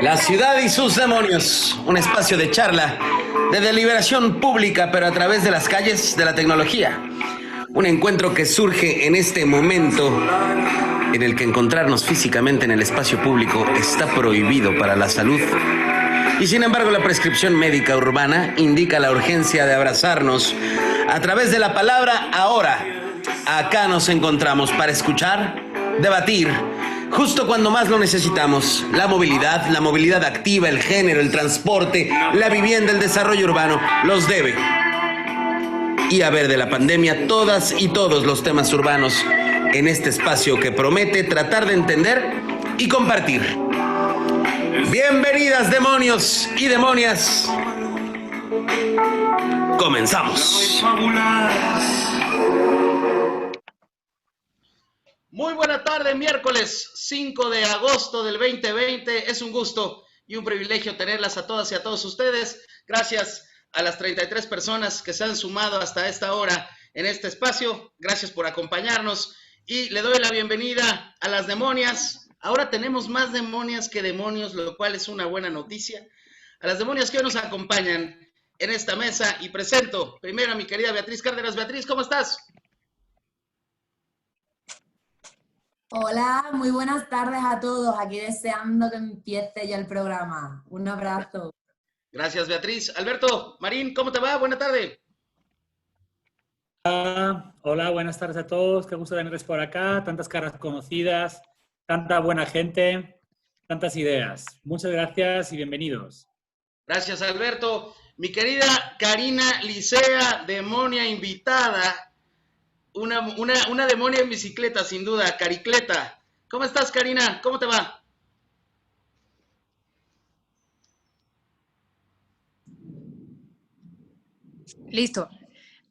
La ciudad y sus demonios, un espacio de charla, de deliberación pública, pero a través de las calles de la tecnología. Un encuentro que surge en este momento en el que encontrarnos físicamente en el espacio público está prohibido para la salud. Y sin embargo, la prescripción médica urbana indica la urgencia de abrazarnos a través de la palabra ahora. Acá nos encontramos para escuchar, debatir, justo cuando más lo necesitamos. La movilidad activa, el género, el transporte, la vivienda, el desarrollo urbano, los debe. Y a ver de la pandemia, todas y todos los temas urbanos en este espacio que promete tratar de entender y compartir. Bienvenidas, demonios y demonias. Comenzamos. Muy buena tarde, miércoles 5 de agosto del 2020. Es un gusto y un privilegio tenerlas a todas y a todos ustedes. Gracias a las 33 personas que se han sumado hasta esta hora en este espacio. Gracias por acompañarnos y le doy la bienvenida a las demonias. Ahora tenemos más demonias que demonios, lo cual es una buena noticia. A las demonias que hoy nos acompañan en esta mesa y presento primero a mi querida Beatriz Cárdenas. Beatriz, ¿cómo estás? Hola, muy buenas tardes a todos. Aquí deseando que empiece ya el programa. Un abrazo. Gracias, Beatriz. Alberto Marín, ¿cómo te va? Buena tarde. Hola, buenas tardes a todos. Qué gusto tenerles por acá. Tantas caras conocidas, tanta buena gente, tantas ideas. Muchas gracias y bienvenidos. Gracias, Alberto. Mi querida Karina Licea, demonia invitada. Una demonia en bicicleta, sin duda, Caricleta. ¿Cómo estás, Karina? ¿Cómo te va? Listo.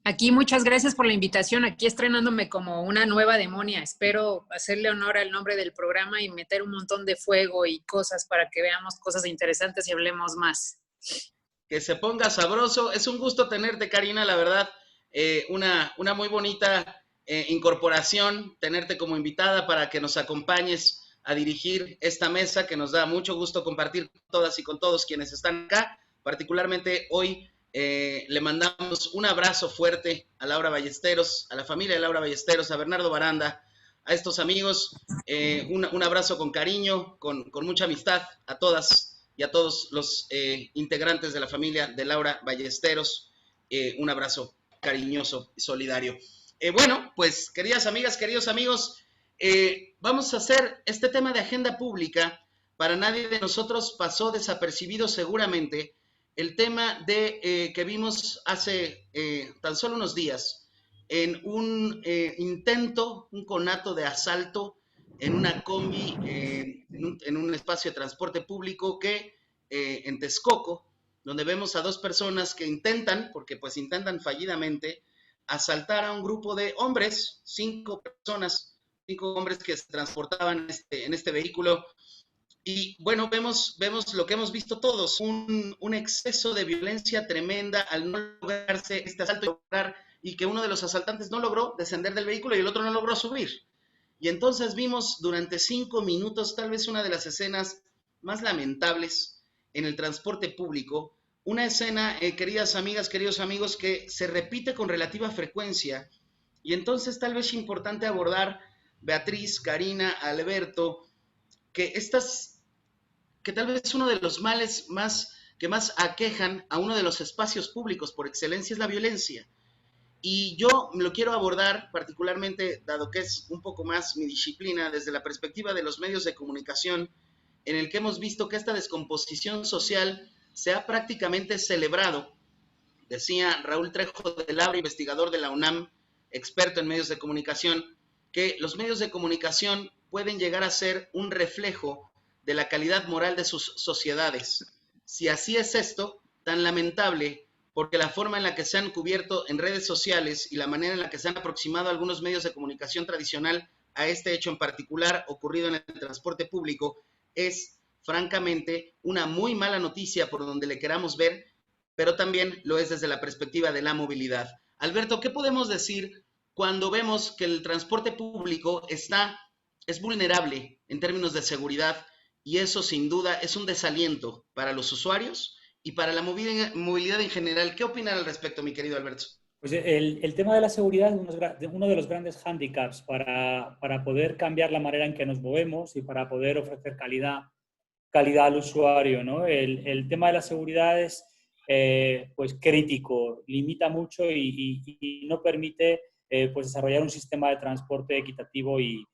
Aquí muchas gracias por la invitación. Aquí estrenándome como una nueva demonia. Espero hacerle honor al nombre del programa y meter un montón de fuego y cosas para que veamos cosas interesantes y hablemos más. Que se ponga sabroso. Es un gusto tenerte, Karina, la verdad. Una muy bonita incorporación, tenerte como invitada para que nos acompañes a dirigir esta mesa, que nos da mucho gusto compartir con todas y con todos quienes están acá. Particularmente hoy le mandamos un abrazo fuerte a Laura Ballesteros, a la familia de Laura Ballesteros, a Bernardo Baranda, a estos amigos, un abrazo con cariño, con mucha amistad a todas y a todos los integrantes de la familia de Laura Ballesteros. Un abrazo cariñoso y solidario. Bueno, pues queridas amigas, queridos amigos, vamos a hacer este tema de agenda pública. Para nadie de nosotros pasó desapercibido seguramente el tema de que vimos hace tan solo unos días en un intento, un conato de asalto en una combi, en un espacio de transporte público que en Texcoco, donde vemos a dos personas que intentan, porque pues intentan fallidamente, asaltar a un grupo de hombres, 5 hombres que se transportaban en este vehículo. Y bueno, vemos lo que hemos visto todos, un exceso de violencia tremenda al no lograrse este asalto y que uno de los asaltantes no logró descender del vehículo y el otro no logró subir. Y entonces vimos durante 5 minutos tal vez una de las escenas más lamentables en el transporte público, una escena, queridas amigas, queridos amigos, que se repite con relativa frecuencia. Y entonces tal vez es importante abordar, Beatriz, Karina, Alberto, que tal vez es uno de los males que más aquejan a uno de los espacios públicos por excelencia es la violencia. Y yo lo quiero abordar particularmente, dado que es un poco más mi disciplina, desde la perspectiva de los medios de comunicación, en el que hemos visto que esta descomposición social se ha prácticamente celebrado. Decía Raúl Trejo de Labra, investigador de la UNAM, experto en medios de comunicación, que los medios de comunicación pueden llegar a ser un reflejo de la calidad moral de sus sociedades. Si así es esto, tan lamentable, porque la forma en la que se han cubierto en redes sociales y la manera en la que se han aproximado algunos medios de comunicación tradicional a este hecho en particular ocurrido en el transporte público es francamente una muy mala noticia por donde le queramos ver, pero también lo es desde la perspectiva de la movilidad. Alberto, ¿qué podemos decir cuando vemos que el transporte público es vulnerable en términos de seguridad y eso sin duda es un desaliento para los usuarios y para la movilidad en general. ¿Qué opinan al respecto, mi querido Alberto? Pues el tema de la seguridad es uno de los grandes hándicaps para poder cambiar la manera en que nos movemos y para poder ofrecer calidad al usuario, ¿no? El tema de la seguridad es pues crítico, limita mucho y no permite pues desarrollar un sistema de transporte equitativo y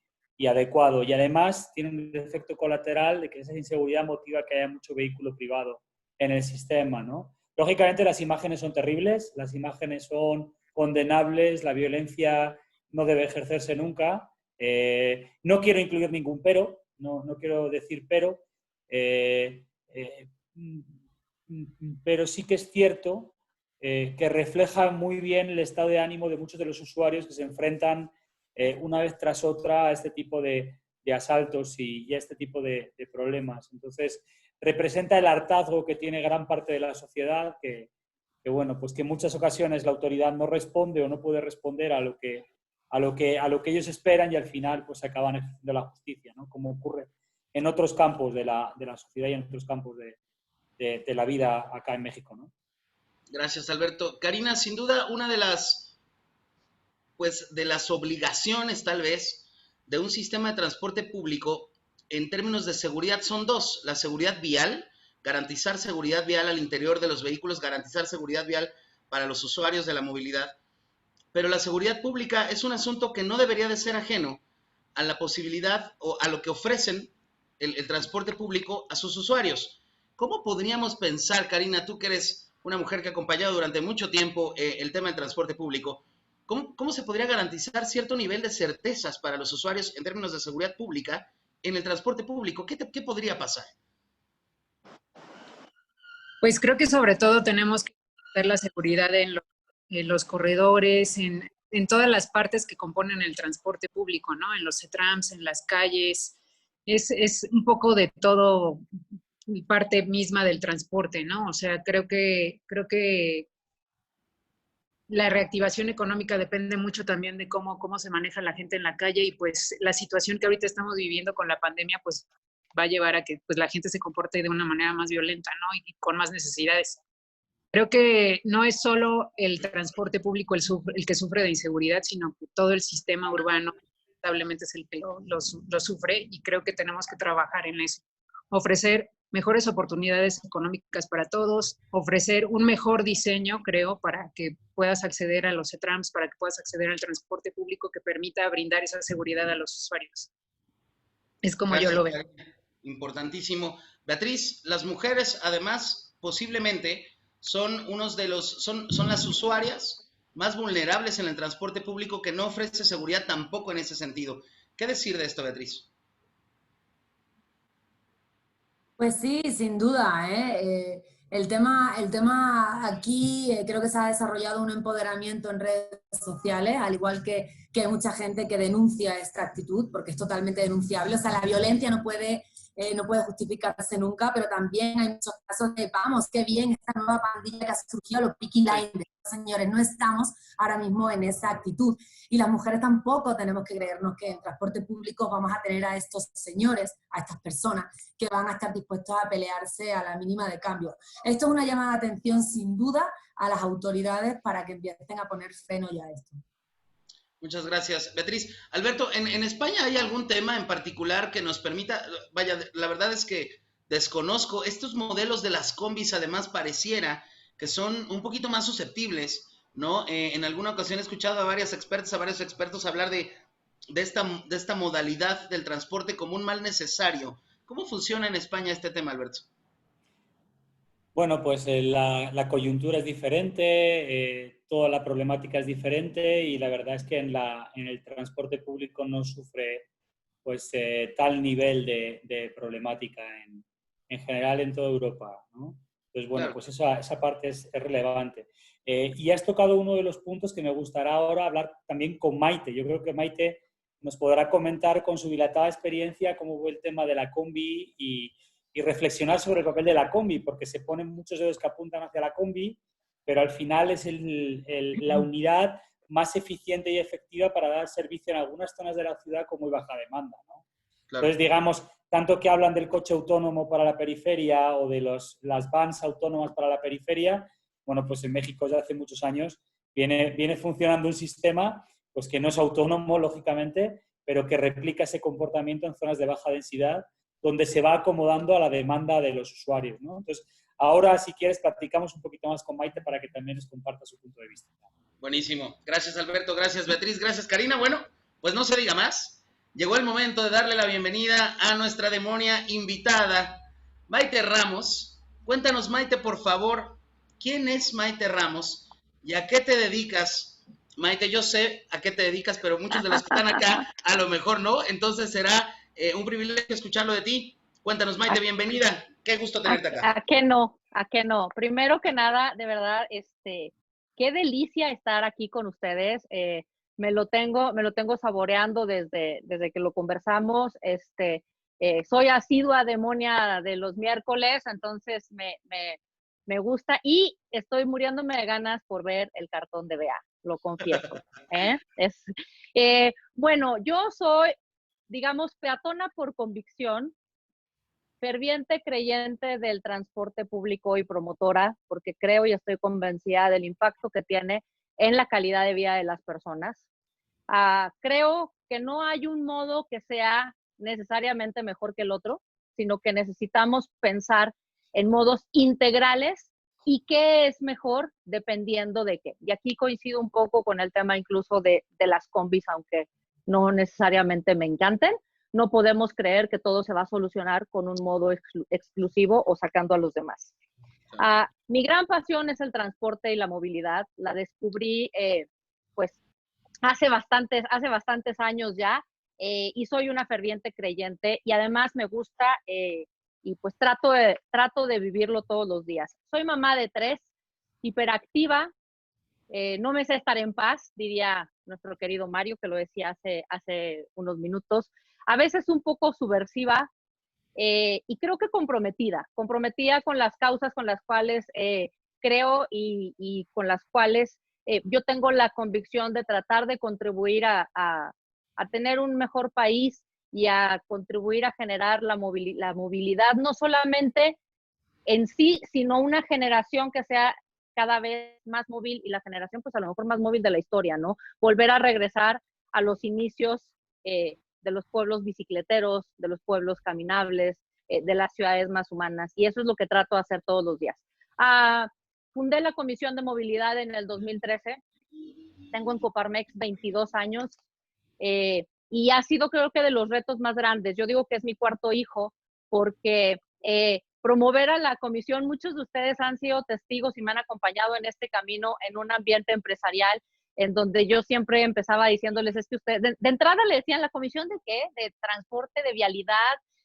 adecuado. Y además tiene un efecto colateral de que esa inseguridad motiva que haya mucho vehículo privado en el sistema, ¿no? Lógicamente las imágenes son terribles, las imágenes son condenables, la violencia no debe ejercerse nunca. No quiero incluir ningún pero, no quiero decir pero, pero sí que es cierto que refleja muy bien el estado de ánimo de muchos de los usuarios que se enfrentan una vez tras otra a este tipo de asaltos y a este tipo de problemas. Entonces, representa el hartazgo que tiene gran parte de la sociedad, bueno, pues que en muchas ocasiones la autoridad no responde o no puede responder a lo que ellos esperan y al final pues acaban ejerciendo la justicia, ¿no? Como ocurre en otros campos de la sociedad y en otros campos de la vida acá en México, ¿no? Gracias, Alberto. Karina, sin duda, una de las obligaciones, tal vez, de un sistema de transporte público en términos de seguridad son dos: la seguridad vial, garantizar seguridad vial al interior de los vehículos, garantizar seguridad vial para los usuarios de la movilidad. Pero la seguridad pública es un asunto que no debería de ser ajeno a la posibilidad o a lo que ofrecen el transporte público a sus usuarios. ¿Cómo podríamos pensar, Karina, tú que eres una mujer que ha acompañado durante mucho tiempo el tema del transporte público, ¿cómo se podría garantizar cierto nivel de certezas para los usuarios en términos de seguridad pública en el transporte público? ¿Qué podría pasar? Pues creo que sobre todo tenemos que ver la seguridad en los corredores, en todas las partes que componen el transporte público, ¿no? En los CETRAMS, en las calles. Es un poco de todo, parte misma del transporte, ¿no? O sea, creo que la reactivación económica depende mucho también de cómo se maneja la gente en la calle, y pues la situación que ahorita estamos viviendo con la pandemia pues va a llevar a que pues la gente se comporte de una manera más violenta, ¿no? Y con más necesidades. Creo que no es solo el transporte público el que sufre de inseguridad, sino que todo el sistema urbano lamentablemente es el que lo sufre, y creo que tenemos que trabajar en eso. Ofrecer mejores oportunidades económicas para todos, ofrecer un mejor diseño, creo, para que puedas acceder a los CETRAMS, para que puedas acceder al transporte público que permita brindar esa seguridad a los usuarios. Es como Gracias, yo lo veo. Importantísimo. Beatriz, las mujeres además posiblemente son son las usuarias más vulnerables en el transporte público, que no ofrece seguridad tampoco en ese sentido. ¿Qué decir de esto, Beatriz? Pues sí, sin duda, ¿eh? El tema aquí creo que se ha desarrollado un empoderamiento en redes sociales, al igual que hay mucha gente que denuncia esta actitud, porque es totalmente denunciable. O sea, la violencia no puede justificarse nunca, pero también hay muchos casos de, vamos, qué bien esta nueva pandilla que ha surgido, los Peaky Blinders. Señores, no estamos ahora mismo en esa actitud. Y las mujeres tampoco tenemos que creernos que en transporte público vamos a tener a estos señores, a estas personas, que van a estar dispuestos a pelearse a la mínima de cambio. Esto es una llamada de atención, sin duda, a las autoridades para que empiecen a poner freno ya a esto. Muchas gracias, Beatriz. Alberto, ¿en España hay algún tema en particular que nos permita? Vaya, la verdad es que desconozco. Estos modelos de las combis, además, pareciera que son un poquito más susceptibles, ¿no? En alguna ocasión he escuchado a varios expertos hablar de esta modalidad del transporte como un mal necesario. ¿Cómo funciona en España este tema, Alberto? Bueno, pues la coyuntura es diferente, toda la problemática es diferente y la verdad es que en el transporte público no sufre pues tal nivel de problemática en general en toda Europa, ¿no? Entonces, bueno, Claro. pues esa parte es relevante. Y has tocado uno de los puntos que me gustará ahora hablar también con Maite. Yo creo que Maite nos podrá comentar con su dilatada experiencia cómo fue el tema de la combi y reflexionar sobre el papel de la combi, porque se ponen muchos dedos que apuntan hacia la combi, pero al final es la unidad más eficiente y efectiva para dar servicio en algunas zonas de la ciudad con muy baja demanda, ¿no? Claro. Entonces, digamos, tanto que hablan del coche autónomo para la periferia o de las vans autónomas para la periferia, bueno, pues en México ya hace muchos años viene funcionando un sistema pues que no es autónomo, lógicamente, pero que replica ese comportamiento en zonas de baja densidad, donde se va acomodando a la demanda de los usuarios, ¿no? Entonces, ahora, si quieres, platicamos un poquito más con Maite para que también nos comparta su punto de vista. Buenísimo. Gracias, Alberto. Gracias, Beatriz. Gracias, Karina. Bueno, pues no se diga más. Llegó el momento de darle la bienvenida a nuestra demonia invitada, Maite Ramos. Cuéntanos, Maite, por favor, ¿quién es Maite Ramos y a qué te dedicas? Maite, yo sé a qué te dedicas, pero muchos de los que están acá a lo mejor no, entonces será un privilegio escucharlo de ti. Cuéntanos, Maite, bienvenida. Qué gusto tenerte acá. ¿A qué no? ¿A qué no? Primero que nada, de verdad, qué delicia estar aquí con ustedes. Me lo tengo saboreando desde que lo conversamos. Soy asidua demonia de los miércoles, entonces me gusta y estoy muriéndome de ganas por ver el cartón de Bea, lo confieso. Bueno, yo soy, digamos, peatona por convicción, ferviente creyente del transporte público y promotora, porque creo y estoy convencida del impacto que tiene en la calidad de vida de las personas. Creo que no hay un modo que sea necesariamente mejor que el otro, sino que necesitamos pensar en modos integrales y qué es mejor dependiendo de qué. Y aquí coincido un poco con el tema incluso de las combis, aunque no necesariamente me encanten. No podemos creer que todo se va a solucionar con un modo exclusivo o sacando a los demás. Mi gran pasión es el transporte y la movilidad. La descubrí pues hace bastantes años ya y soy una ferviente creyente y además me gusta y pues trato de vivirlo todos los días. Soy mamá de 3, hiperactiva, no me sé estar en paz, diría nuestro querido Mario, que lo decía hace unos minutos. A veces un poco subversiva y creo que comprometida con las causas con las cuales creo y con las cuales yo tengo la convicción de tratar de contribuir a tener un mejor país y a contribuir a generar la movilidad, no solamente en sí, sino una generación que sea cada vez más móvil y la generación pues a lo mejor más móvil de la historia, ¿no? Volver a regresar a los inicios de los pueblos bicicleteros, de los pueblos caminables, de las ciudades más humanas. Y eso es lo que trato de hacer todos los días. Fundé la Comisión de Movilidad en el 2013. Tengo en Coparmex 22 años. Y ha sido, creo que, de los retos más grandes. Yo digo que es mi cuarto hijo, porque promover a la comisión, muchos de ustedes han sido testigos y me han acompañado en este camino en un ambiente empresarial en donde yo siempre empezaba diciéndoles, es que ustedes, de entrada le decían, ¿la comisión de qué? De transporte, de vialidad,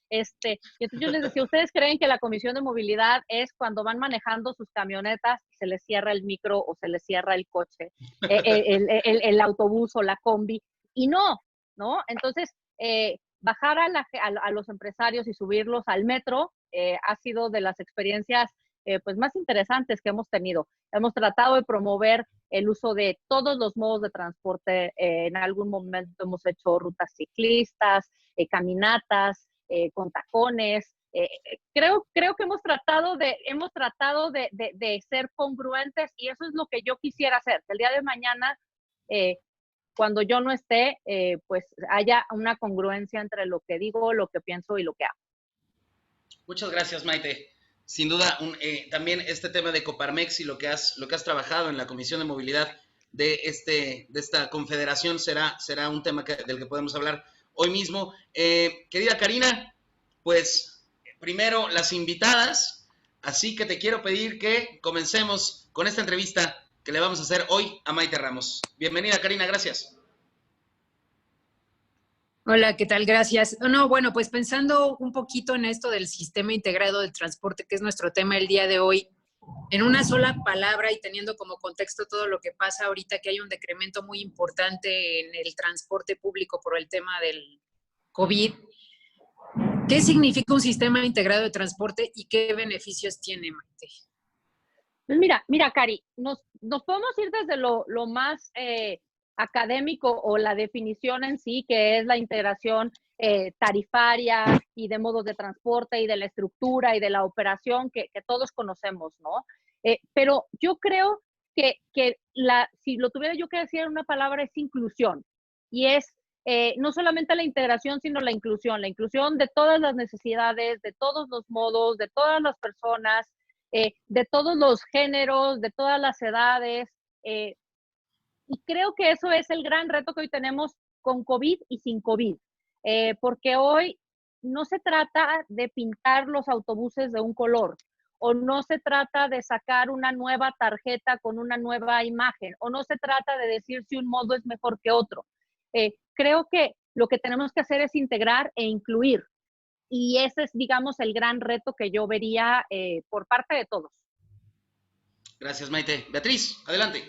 y entonces yo les decía, ¿ustedes creen que la comisión de movilidad es cuando van manejando sus camionetas y se les cierra el micro o se les cierra el coche, el autobús o la combi? Y no, entonces, bajar a los empresarios y subirlos al metro ha sido de las experiencias pues más interesantes que hemos tenido. Hemos tratado de promover el uso de todos los modos de transporte. En algún momento hemos hecho rutas ciclistas, caminatas, con tacones. Creo que hemos tratado de ser congruentes y eso es lo que yo quisiera hacer. Que el día de mañana, cuando yo no esté, pues haya una congruencia entre lo que digo, lo que pienso y lo que hago. Muchas gracias, Maite. Sin duda, también este tema de Coparmex y lo que has trabajado en la Comisión de Movilidad de esta confederación será un tema del que podemos hablar hoy mismo. Querida Karina, pues primero las invitadas, así que te quiero pedir que comencemos con esta entrevista que le vamos a hacer hoy a Maite Ramos. Bienvenida, Karina, gracias. Hola, ¿qué tal? Gracias. No, bueno, pues pensando un poquito en esto del sistema integrado del transporte, que es nuestro tema el día de hoy, en una sola palabra y teniendo como contexto todo lo que pasa ahorita, que hay un decremento muy importante en el transporte público por el tema del COVID, ¿qué significa un sistema integrado de transporte y qué beneficios tiene, Maite? Pues mira, Cari, nos podemos ir desde lo más académico o la definición en sí, que es la integración tarifaria y de modos de transporte y de la estructura y de la operación que todos conocemos, ¿no? Pero yo creo que si lo tuviera yo que decir en una palabra, es inclusión. Y es no solamente la integración, sino la inclusión de todas las necesidades, de todos los modos, de todas las personas, de todos los géneros, de todas las edades. Y creo que eso es el gran reto que hoy tenemos con COVID y sin COVID. Porque hoy no se trata de pintar los autobuses de un color, o no se trata de sacar una nueva tarjeta con una nueva imagen, o no se trata de decir si un modo es mejor que otro. Creo que lo que tenemos que hacer es integrar e incluir. Y ese es, digamos, el gran reto que yo vería por parte de todos. Gracias, Maite. Beatriz, adelante.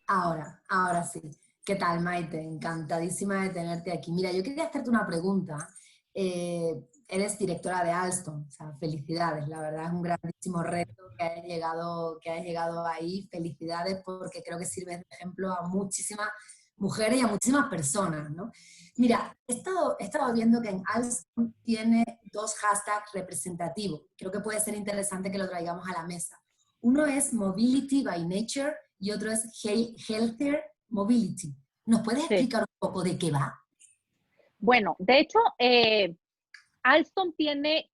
Ahora sí. ¿Qué tal, Maite? Encantadísima de tenerte aquí. Mira, yo quería hacerte una pregunta. Eres directora de Alstom, o sea, felicidades, la verdad es un grandísimo reto que hayas llegado ahí. Felicidades, porque creo que sirves de ejemplo a muchísimas mujeres y a muchísimas personas, ¿no? Mira, he estado viendo que en Alstom tiene 2 hashtags representativos. Creo que puede ser interesante que lo traigamos a la mesa. Uno es Mobility by Nature y otro es Healthier Mobility. ¿Nos puedes explicar un poco de qué va? Bueno, de hecho, Alstom tiene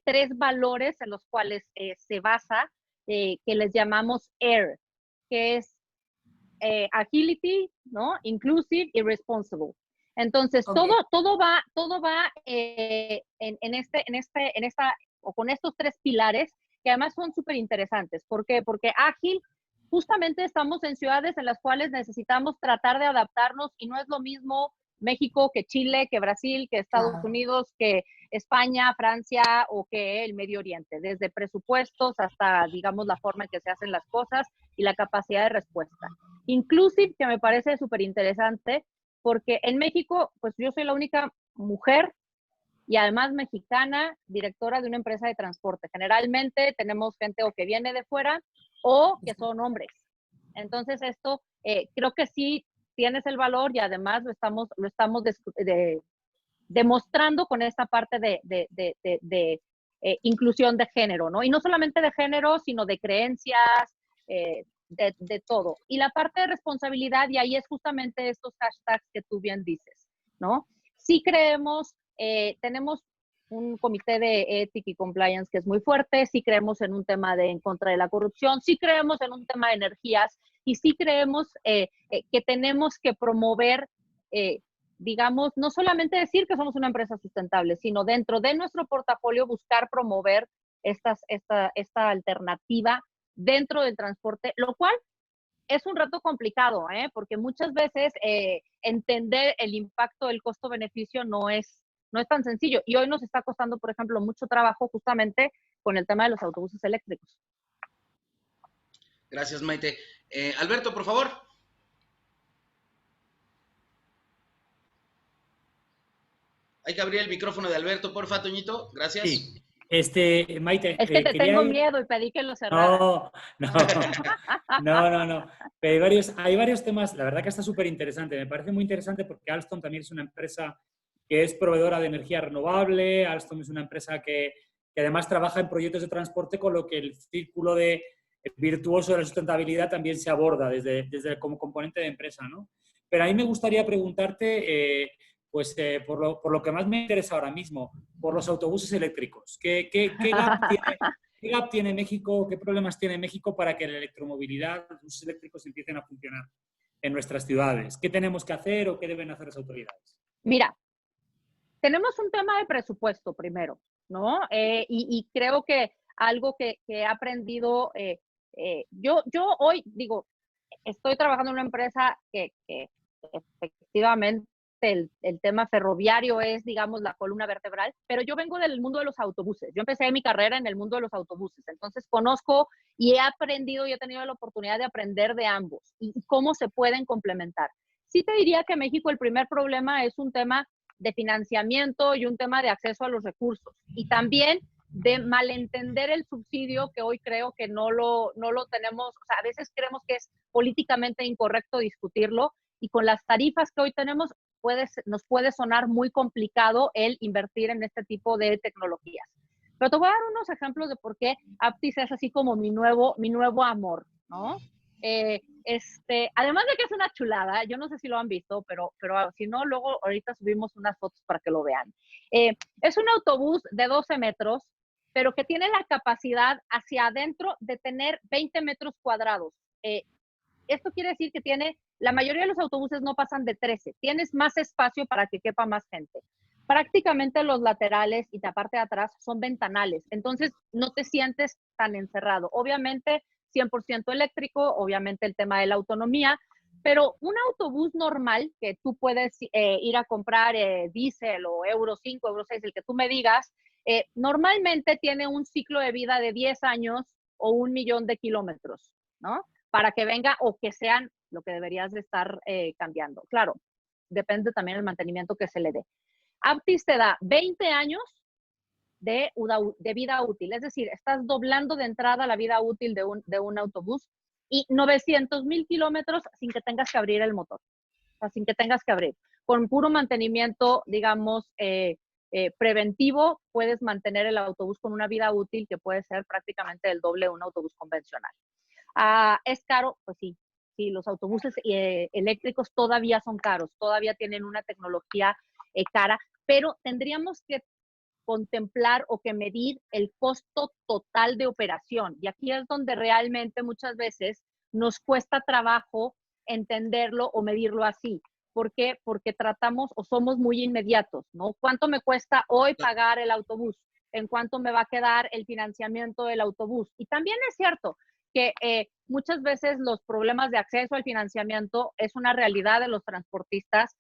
3 valores en los cuales se basa, que les llamamos AIR, que es Agility, ¿no? Inclusive y Responsible. Entonces, okay, todo va con estos 3 pilares, que además son súper interesantes. ¿Por qué? Porque ágil, justamente estamos en ciudades en las cuales necesitamos tratar de adaptarnos y no es lo mismo México que Chile, que Brasil, que Estados Unidos, que España, Francia o que el Medio Oriente, desde presupuestos hasta, digamos, la forma en que se hacen las cosas y la capacidad de respuesta. Inclusive, que me parece súper interesante, porque en México, pues yo soy la única mujer y además mexicana, directora de una empresa de transporte. Generalmente tenemos gente o que viene de fuera o que son hombres. Entonces esto creo que sí tienes el valor y además lo estamos demostrando con esta parte de inclusión de género, ¿no? Y no solamente de género, sino de creencias, de todo. Y la parte de responsabilidad, y ahí es justamente estos hashtags que tú bien dices, ¿no? Sí creemos, tenemos un comité de ética y compliance que es muy fuerte, sí creemos en un tema en contra de la corrupción, sí creemos en un tema de energías y sí creemos que tenemos que promover, digamos, no solamente decir que somos una empresa sustentable, sino dentro de nuestro portafolio buscar promover esta alternativa dentro del transporte, lo cual es un reto complicado, porque muchas veces entender el impacto del costo-beneficio no es tan sencillo. Y hoy nos está costando, por ejemplo, mucho trabajo justamente con el tema de los autobuses eléctricos. Gracias, Maite. Alberto, por favor. Hay que abrir el micrófono de Alberto, porfa, Toñito. Gracias. Sí. Maite, es que te tengo miedo y pedí que lo cerrara. No. Pero hay varios temas, la verdad que está súper interesante. Me parece muy interesante porque Alstom también es una empresa que es proveedora de energía renovable. Alstom es una empresa que además trabaja en proyectos de transporte, con lo que el círculo virtuoso de la sustentabilidad también se aborda desde como componente de empresa, ¿no? Pero a mí me gustaría preguntarte, por lo que más me interesa ahora mismo, por los autobuses eléctricos. ¿Qué gap tiene México? ¿Qué problemas tiene México para que la electromovilidad, los autobuses eléctricos empiecen a funcionar en nuestras ciudades? ¿Qué tenemos que hacer o qué deben hacer las autoridades? Mira, tenemos un tema de presupuesto primero, ¿no? Y creo que algo que he aprendido, yo hoy digo, estoy trabajando en una empresa que efectivamente el tema ferroviario es, digamos, la columna vertebral, pero yo vengo del mundo de los autobuses. Yo empecé mi carrera en el mundo de los autobuses, entonces conozco y he aprendido y he tenido la oportunidad de aprender de ambos y cómo se pueden complementar. Sí te diría que en México el primer problema es un tema de financiamiento y un tema de acceso a los recursos. Y también de malentender el subsidio, que hoy creo que no lo tenemos, o sea, a veces creemos que es políticamente incorrecto discutirlo, y con las tarifas que hoy tenemos nos puede sonar muy complicado el invertir en este tipo de tecnologías. Pero te voy a dar unos ejemplos de por qué Aptis es así como mi nuevo amor, ¿no? Además de que es una chulada, yo no sé si lo han visto, pero si no, luego ahorita subimos unas fotos para que lo vean. Es un autobús de 12 metros, pero que tiene la capacidad hacia adentro de tener 20 metros cuadrados. Esto quiere decir que la mayoría de los autobuses no pasan de 13. Tienes más espacio para que quepa más gente. Prácticamente los laterales y la parte de atrás son ventanales, entonces no te sientes tan encerrado. Obviamente 100% eléctrico, obviamente el tema de la autonomía, pero un autobús normal que tú puedes ir a comprar diésel o Euro 5, Euro 6, el que tú me digas, normalmente tiene un ciclo de vida de 10 años o 1 millón de kilómetros, ¿no? Para que venga o que sean lo que deberías de estar cambiando. Claro, depende también del mantenimiento que se le dé. Aptis te da 20 años de vida útil, es decir, estás doblando de entrada la vida útil de un autobús, y 900,000 kilómetros sin que tengas que abrir el motor, o sea, sin que tengas que abrir. Con puro mantenimiento, digamos, preventivo, puedes mantener el autobús con una vida útil que puede ser prácticamente el doble de un autobús convencional. ¿Es caro? Pues sí. Sí, los autobuses eléctricos todavía son caros, todavía tienen una tecnología cara, pero tendríamos que contemplar o que medir el costo total de operación. Y aquí es donde realmente muchas veces nos cuesta trabajo entenderlo o medirlo así. ¿Por qué? Porque tratamos o somos muy inmediatos, ¿no? ¿Cuánto me cuesta hoy pagar el autobús? ¿En cuánto me va a quedar el financiamiento del autobús? Y también es cierto que muchas veces los problemas de acceso al financiamiento es una realidad de los transportistas,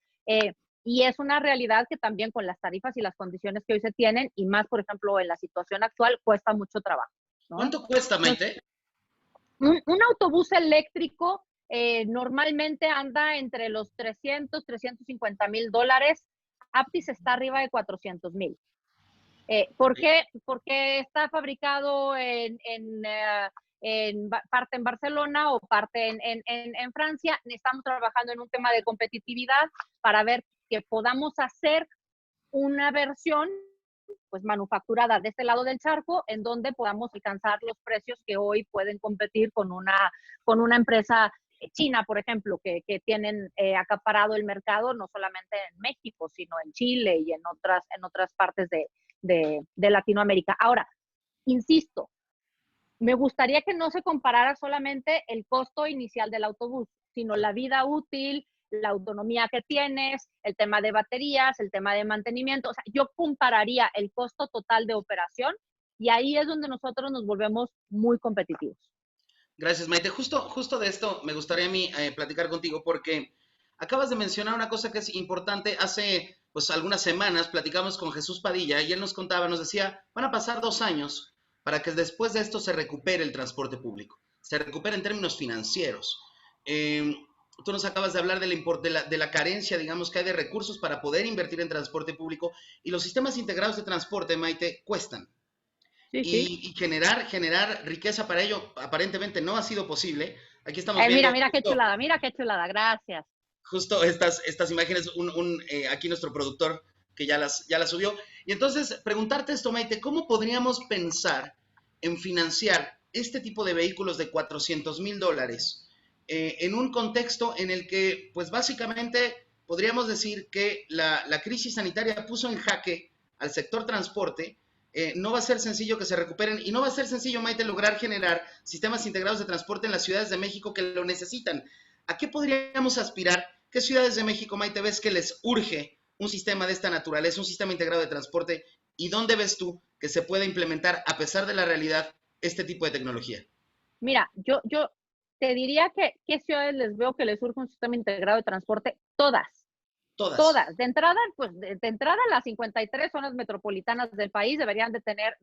y es una realidad que también con las tarifas y las condiciones que hoy se tienen, y más, por ejemplo, en la situación actual, cuesta mucho trabajo, ¿no? ¿Cuánto cuesta, Maite? Un autobús eléctrico normalmente anda entre los 350,000 dólares. Aptis está arriba de 400,000. ¿Por qué? Porque está fabricado parte en Barcelona o parte en Francia. Estamos trabajando en un tema de competitividad para ver que podamos hacer una versión pues manufacturada de este lado del charco, en donde podamos alcanzar los precios que hoy pueden competir con una empresa china, por ejemplo, que tienen acaparado el mercado no solamente en México, sino en Chile y en otras partes de Latinoamérica. Ahora, insisto, me gustaría que no se comparara solamente el costo inicial del autobús, sino la vida útil, la autonomía que tienes, el tema de baterías, el tema de mantenimiento. O sea, yo compararía el costo total de operación, y ahí es donde nosotros nos volvemos muy competitivos. Gracias, Maite. Justo de esto me gustaría a mí platicar contigo, porque acabas de mencionar una cosa que es importante. Hace pues algunas semanas platicamos con Jesús Padilla y él nos contaba, nos decía, van a pasar 2 años para que después de esto se recupere el transporte público, se recupere en términos financieros. Tú nos acabas de hablar de la carencia, digamos, que hay de recursos para poder invertir en transporte público, y los sistemas integrados de transporte, Maite, cuestan. Sí, sí. Y generar riqueza para ello aparentemente no ha sido posible. Aquí estamos viendo... Mira qué chulada, gracias. Justo estas imágenes, aquí nuestro productor que ya las subió. Y entonces, preguntarte esto, Maite, ¿cómo podríamos pensar en financiar este tipo de vehículos de 400,000 dólares en un contexto en el que, pues básicamente, podríamos decir que la crisis sanitaria puso en jaque al sector transporte? No va a ser sencillo que se recuperen, y no va a ser sencillo, Maite, lograr generar sistemas integrados de transporte en las ciudades de México que lo necesitan. ¿A qué podríamos aspirar? ¿Qué ciudades de México, Maite, ves que les urge un sistema de esta naturaleza, un sistema integrado de transporte? ¿Y dónde ves tú que se puede implementar, a pesar de la realidad, este tipo de tecnología? Mira, yo te diría que ¿qué ciudades les veo que les urge un sistema integrado de transporte? Todas. Todas. De entrada, pues de entrada, las 53 zonas metropolitanas del país deberían de tener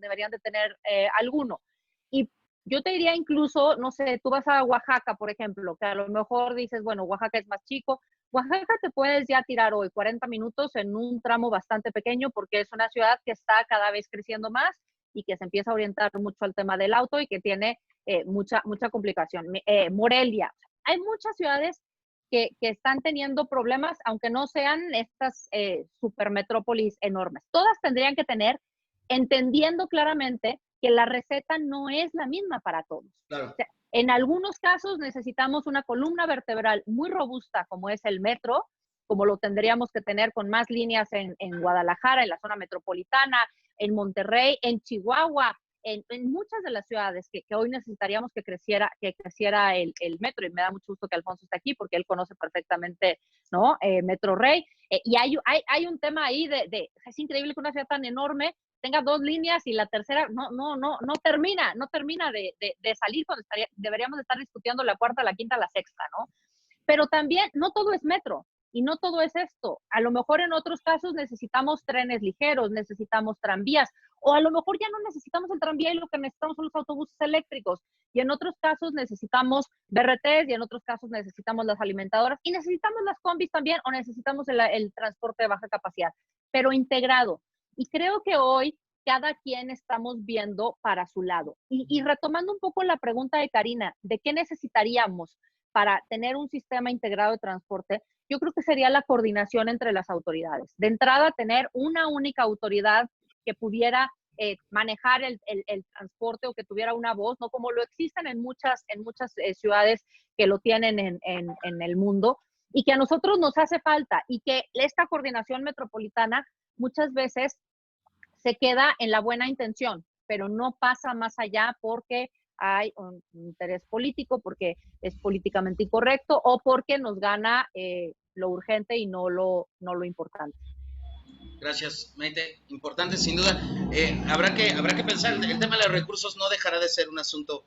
alguno. Y yo te diría incluso, no sé, tú vas a Oaxaca, por ejemplo, que a lo mejor dices, bueno, Oaxaca es más chico. Oaxaca te puedes ya tirar hoy 40 minutos en un tramo bastante pequeño, porque es una ciudad que está cada vez creciendo más y que se empieza a orientar mucho al tema del auto y que tiene mucha complicación. Morelia, hay muchas ciudades que están teniendo problemas, aunque no sean estas supermetrópolis enormes. Todas tendrían que tener, entendiendo claramente que la receta no es la misma para todos. Claro. O sea, en algunos casos necesitamos una columna vertebral muy robusta, como es el metro, como lo tendríamos que tener con más líneas en Guadalajara, en la zona metropolitana, en Monterrey, en Chihuahua, en muchas de las ciudades que hoy necesitaríamos que creciera el metro, y me da mucho gusto que Alfonso esté aquí porque él conoce perfectamente, ¿no? Metro Rey. Y hay un tema ahí es increíble que una ciudad tan enorme tenga 2 líneas y la tercera no termina de salir cuando deberíamos estar discutiendo la cuarta, la quinta, la sexta, ¿no? Pero también no todo es metro. Y no todo es esto. A lo mejor en otros casos necesitamos trenes ligeros, necesitamos tranvías, o a lo mejor ya no necesitamos el tranvía y lo que necesitamos son los autobuses eléctricos. Y en otros casos necesitamos BRTs y en otros casos necesitamos las alimentadoras y necesitamos las combis también o necesitamos el transporte de baja capacidad, pero integrado. Y creo que hoy cada quien estamos viendo para su lado. Y retomando un poco la pregunta de Karina, ¿de qué necesitaríamos para tener un sistema integrado de transporte? Yo creo que sería la coordinación entre las autoridades. De entrada, tener una única autoridad que pudiera manejar el transporte o que tuviera una voz, ¿no? Como lo existen en muchas ciudades que lo tienen en el mundo, y que a nosotros nos hace falta, y que esta coordinación metropolitana muchas veces se queda en la buena intención, pero no pasa más allá porque hay un interés político, porque es políticamente incorrecto o porque nos gana lo urgente y no lo importante. Gracias, Maite. Importante, sin duda. Habrá que pensar, el tema de los recursos no dejará de ser un asunto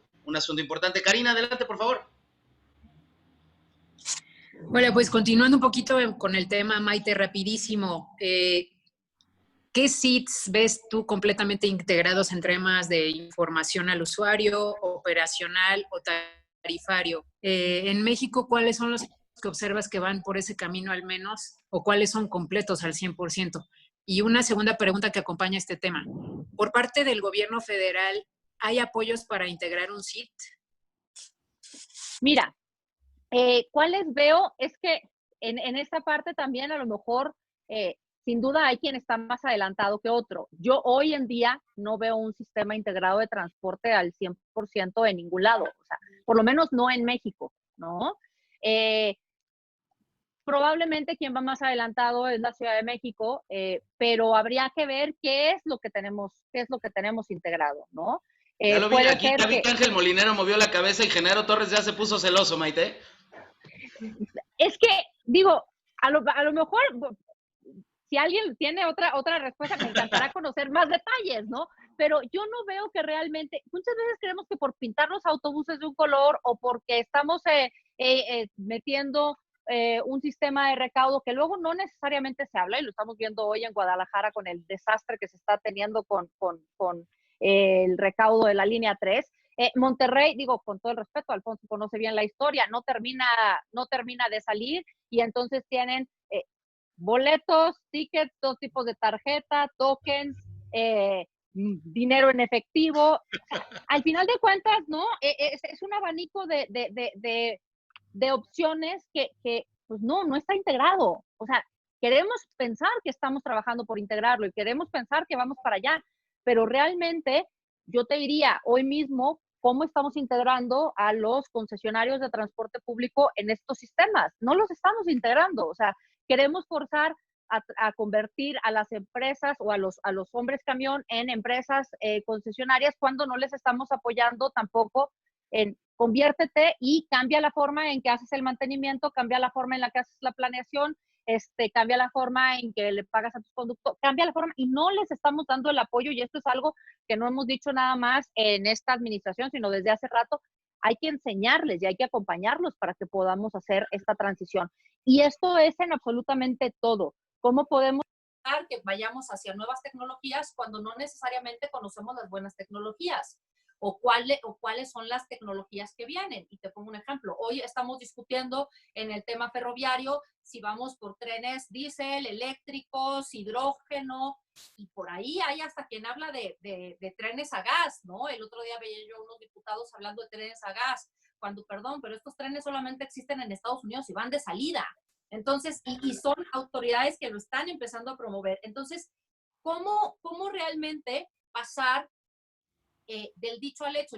importante. Karina, adelante, por favor. Bueno, pues continuando un poquito con el tema, Maite, rapidísimo. ¿Qué SITs ves tú completamente integrados en temas de información al usuario, operacional o tarifario? En México, ¿cuáles son los que observas que van por ese camino al menos o cuáles son completos al 100%? Y una segunda pregunta que acompaña este tema. Por parte del gobierno federal, ¿hay apoyos para integrar un SIT? Mira, ¿cuáles veo? Es que en esta parte también a lo mejor sin duda hay quien está más adelantado que otro. Yo hoy en día no veo un sistema integrado de transporte al 100% en ningún lado, o sea, por lo menos no en México, ¿no? Probablemente quien va más adelantado es la Ciudad de México, pero habría que ver qué es lo que tenemos integrado, ¿no? Ya lo vi, aquí ya vi que Ángel Molinero movió la cabeza y Genaro Torres ya se puso celoso, Maite. Es que, digo, a lo mejor, si alguien tiene otra respuesta, me encantará conocer más detalles, ¿no? Pero yo no veo que realmente, muchas veces creemos que por pintar los autobuses de un color o porque estamos metiendo un sistema de recaudo que luego no necesariamente se habla, y lo estamos viendo hoy en Guadalajara con el desastre que se está teniendo con el recaudo de la línea 3. Monterrey, digo, con todo el respeto, Alfonso conoce bien la historia, no termina de salir, y entonces tienen boletos, tickets, todo tipo de tarjeta, tokens, dinero en efectivo. Al final de cuentas, ¿no? Es un abanico de opciones que pues no está integrado. O sea, queremos pensar que estamos trabajando por integrarlo y queremos pensar que vamos para allá, pero realmente yo te diría hoy mismo cómo estamos integrando a los concesionarios de transporte público en estos sistemas. No los estamos integrando, o sea, queremos forzar a convertir a las empresas o a los hombres camión en empresas concesionarias cuando no les estamos apoyando tampoco en conviértete y cambia la forma en que haces el mantenimiento, cambia la forma en la que haces la planeación, cambia la forma en que le pagas a tus conductores, cambia la forma, y no les estamos dando el apoyo, y esto es algo que no hemos dicho nada más en esta administración, sino desde hace rato. Hay que enseñarles y hay que acompañarlos para que podamos hacer esta transición. Y esto es en absolutamente todo. ¿Cómo podemos que vayamos hacia nuevas tecnologías cuando no necesariamente conocemos las buenas tecnologías? o cuáles son las tecnologías que vienen. Y te pongo un ejemplo. Hoy estamos discutiendo en el tema ferroviario si vamos por trenes diésel, eléctricos, hidrógeno, y por ahí hay hasta quien habla de trenes a gas, ¿no? El otro día veía yo unos diputados hablando de trenes a gas, cuando, perdón, pero estos trenes solamente existen en Estados Unidos y van de salida. Entonces, y son autoridades que lo están empezando a promover. Entonces, ¿cómo realmente pasar del dicho al hecho?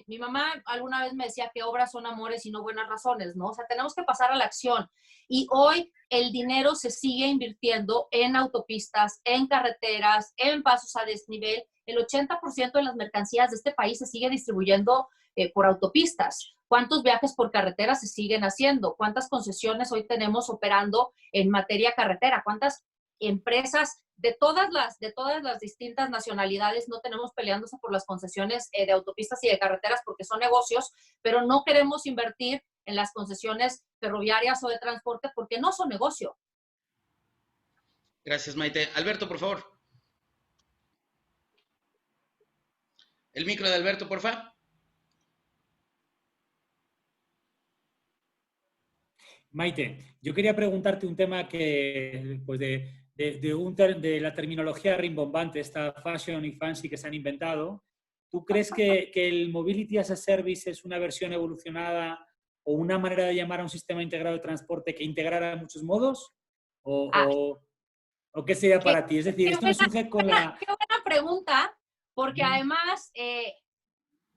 Mi mamá alguna vez me decía que obras son amores y no buenas razones, ¿no? O sea, tenemos que pasar a la acción. Y hoy el dinero se sigue invirtiendo en autopistas, en carreteras, en pasos a desnivel. El 80% de las mercancías de este país se sigue distribuyendo por autopistas. ¿Cuántos viajes por carretera se siguen haciendo? ¿Cuántas concesiones hoy tenemos operando en materia carretera? ¿Cuántas empresas de todas las distintas nacionalidades no tenemos peleándose por las concesiones de autopistas y de carreteras porque son negocios, pero no queremos invertir en las concesiones ferroviarias o de transporte porque no son negocio? Gracias, Maite. Alberto, por favor. El micro de Alberto, por favor. Maite, yo quería preguntarte un tema que, pues de la terminología rimbombante, esta fashion y fancy que se han inventado. ¿Tú crees que el Mobility as a Service es una versión evolucionada o una manera de llamar a un sistema integrado de transporte que integrara muchos modos? ¿O qué sería para ti? Es decir, esto me surge con la... Qué buena pregunta, porque además,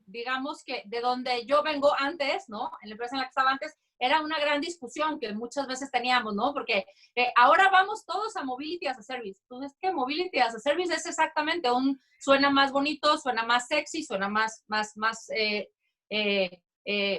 digamos que de donde yo vengo antes, ¿no? En la empresa en la que estaba antes, era una gran discusión que muchas veces teníamos, ¿no? Porque ahora vamos todos a Mobility as a Service. Entonces, ¿qué Mobility as a Service? Es exactamente suena más bonito, suena más sexy, suena más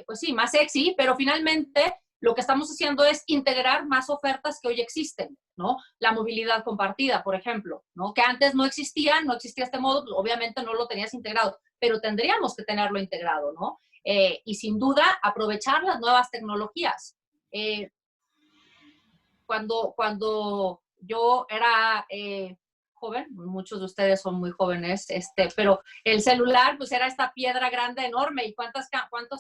pues sí, más sexy, pero finalmente lo que estamos haciendo es integrar más ofertas que hoy existen, ¿no? La movilidad compartida, por ejemplo, ¿no? Que antes no existía este modo, pues obviamente no lo tenías integrado, pero tendríamos que tenerlo integrado, ¿no? Y sin duda aprovechar las nuevas tecnologías. Cuando yo era joven, muchos de ustedes son muy jóvenes, pero el celular pues era esta piedra grande, enorme, y cuántos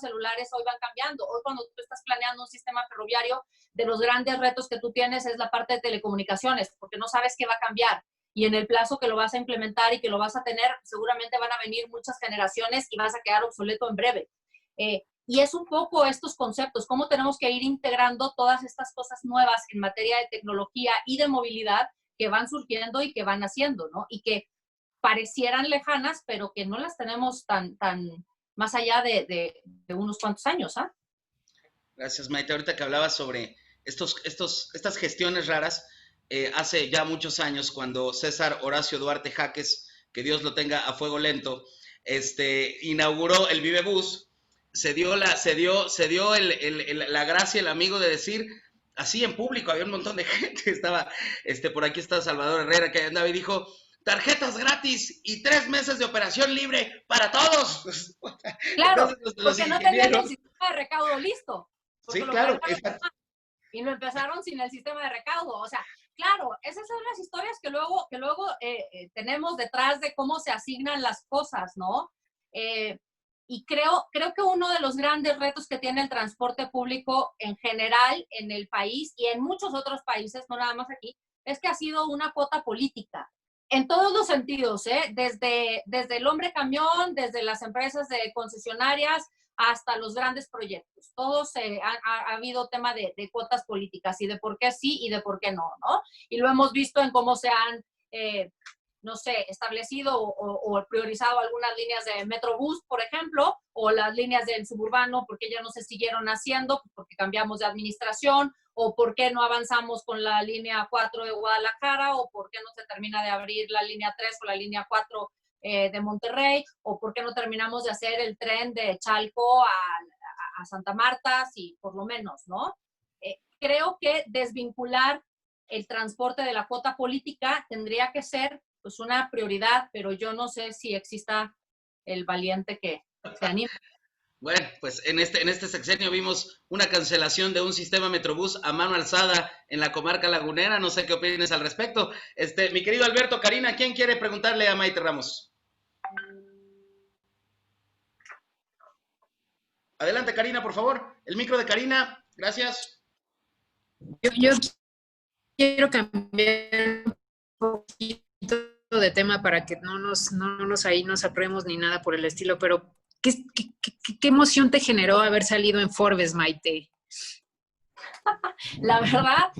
celulares hoy van cambiando. Hoy cuando tú estás planeando un sistema ferroviario, de los grandes retos que tú tienes es la parte de telecomunicaciones, porque no sabes qué va a cambiar. Y en el plazo que lo vas a implementar y que lo vas a tener, seguramente van a venir muchas generaciones y vas a quedar obsoleto en breve. Y es un poco estos conceptos, cómo tenemos que ir integrando todas estas cosas nuevas en materia de tecnología y de movilidad que van surgiendo y que van haciendo, ¿no? Y que parecieran lejanas, pero que no las tenemos tan más allá de unos cuantos años, ¿ah? Gracias, Maite. Ahorita que hablabas sobre estas gestiones raras, hace ya muchos años, cuando César Horacio Duarte Jaques, que Dios lo tenga a fuego lento, inauguró el Vivebus, se dio la gracia, el amigo de decir, así en público, había un montón de gente, estaba, por aquí está Salvador Herrera, que andaba y dijo, tarjetas gratis y 3 meses de operación libre para todos. Claro, porque no tenían el sistema de recaudo listo. Sí, claro. Y lo empezaron sin el sistema de recaudo. O sea, claro, esas son las historias que luego tenemos detrás de cómo se asignan las cosas, ¿no? Y creo que uno de los grandes retos que tiene el transporte público en general en el país y en muchos otros países, no nada más aquí, es que ha sido una cuota política. En todos los sentidos, desde el hombre camión, desde las empresas de concesionarias hasta los grandes proyectos. Todos ha habido tema de cuotas políticas y de por qué sí y de por qué no, ¿no? Y lo hemos visto en cómo se han, no sé, establecido o priorizado algunas líneas de Metrobús, por ejemplo, o las líneas del suburbano, porque ya no se siguieron haciendo, porque cambiamos de administración, o por qué no avanzamos con la línea 4 de Guadalajara, o por qué no se termina de abrir la línea 3 o la línea 4 de Monterrey, o por qué no terminamos de hacer el tren de Chalco a Santa Marta, sí, por lo menos, ¿no? Creo que desvincular el transporte de la cuota política tendría que ser pues una prioridad, pero yo no sé si exista el valiente que se anime. Bueno, pues en este sexenio vimos una cancelación de un sistema Metrobús a mano alzada en la comarca lagunera. No sé qué opines al respecto. Mi querido Alberto, Karina, ¿quién quiere preguntarle a Maite Ramos? Adelante, Karina, por favor. El micro de Karina. Gracias. Yo quiero cambiar un poquito de tema para que no nos ahí nos apremos ni nada por el estilo, pero ¿qué emoción te generó haber salido en Forbes, Maite? La verdad,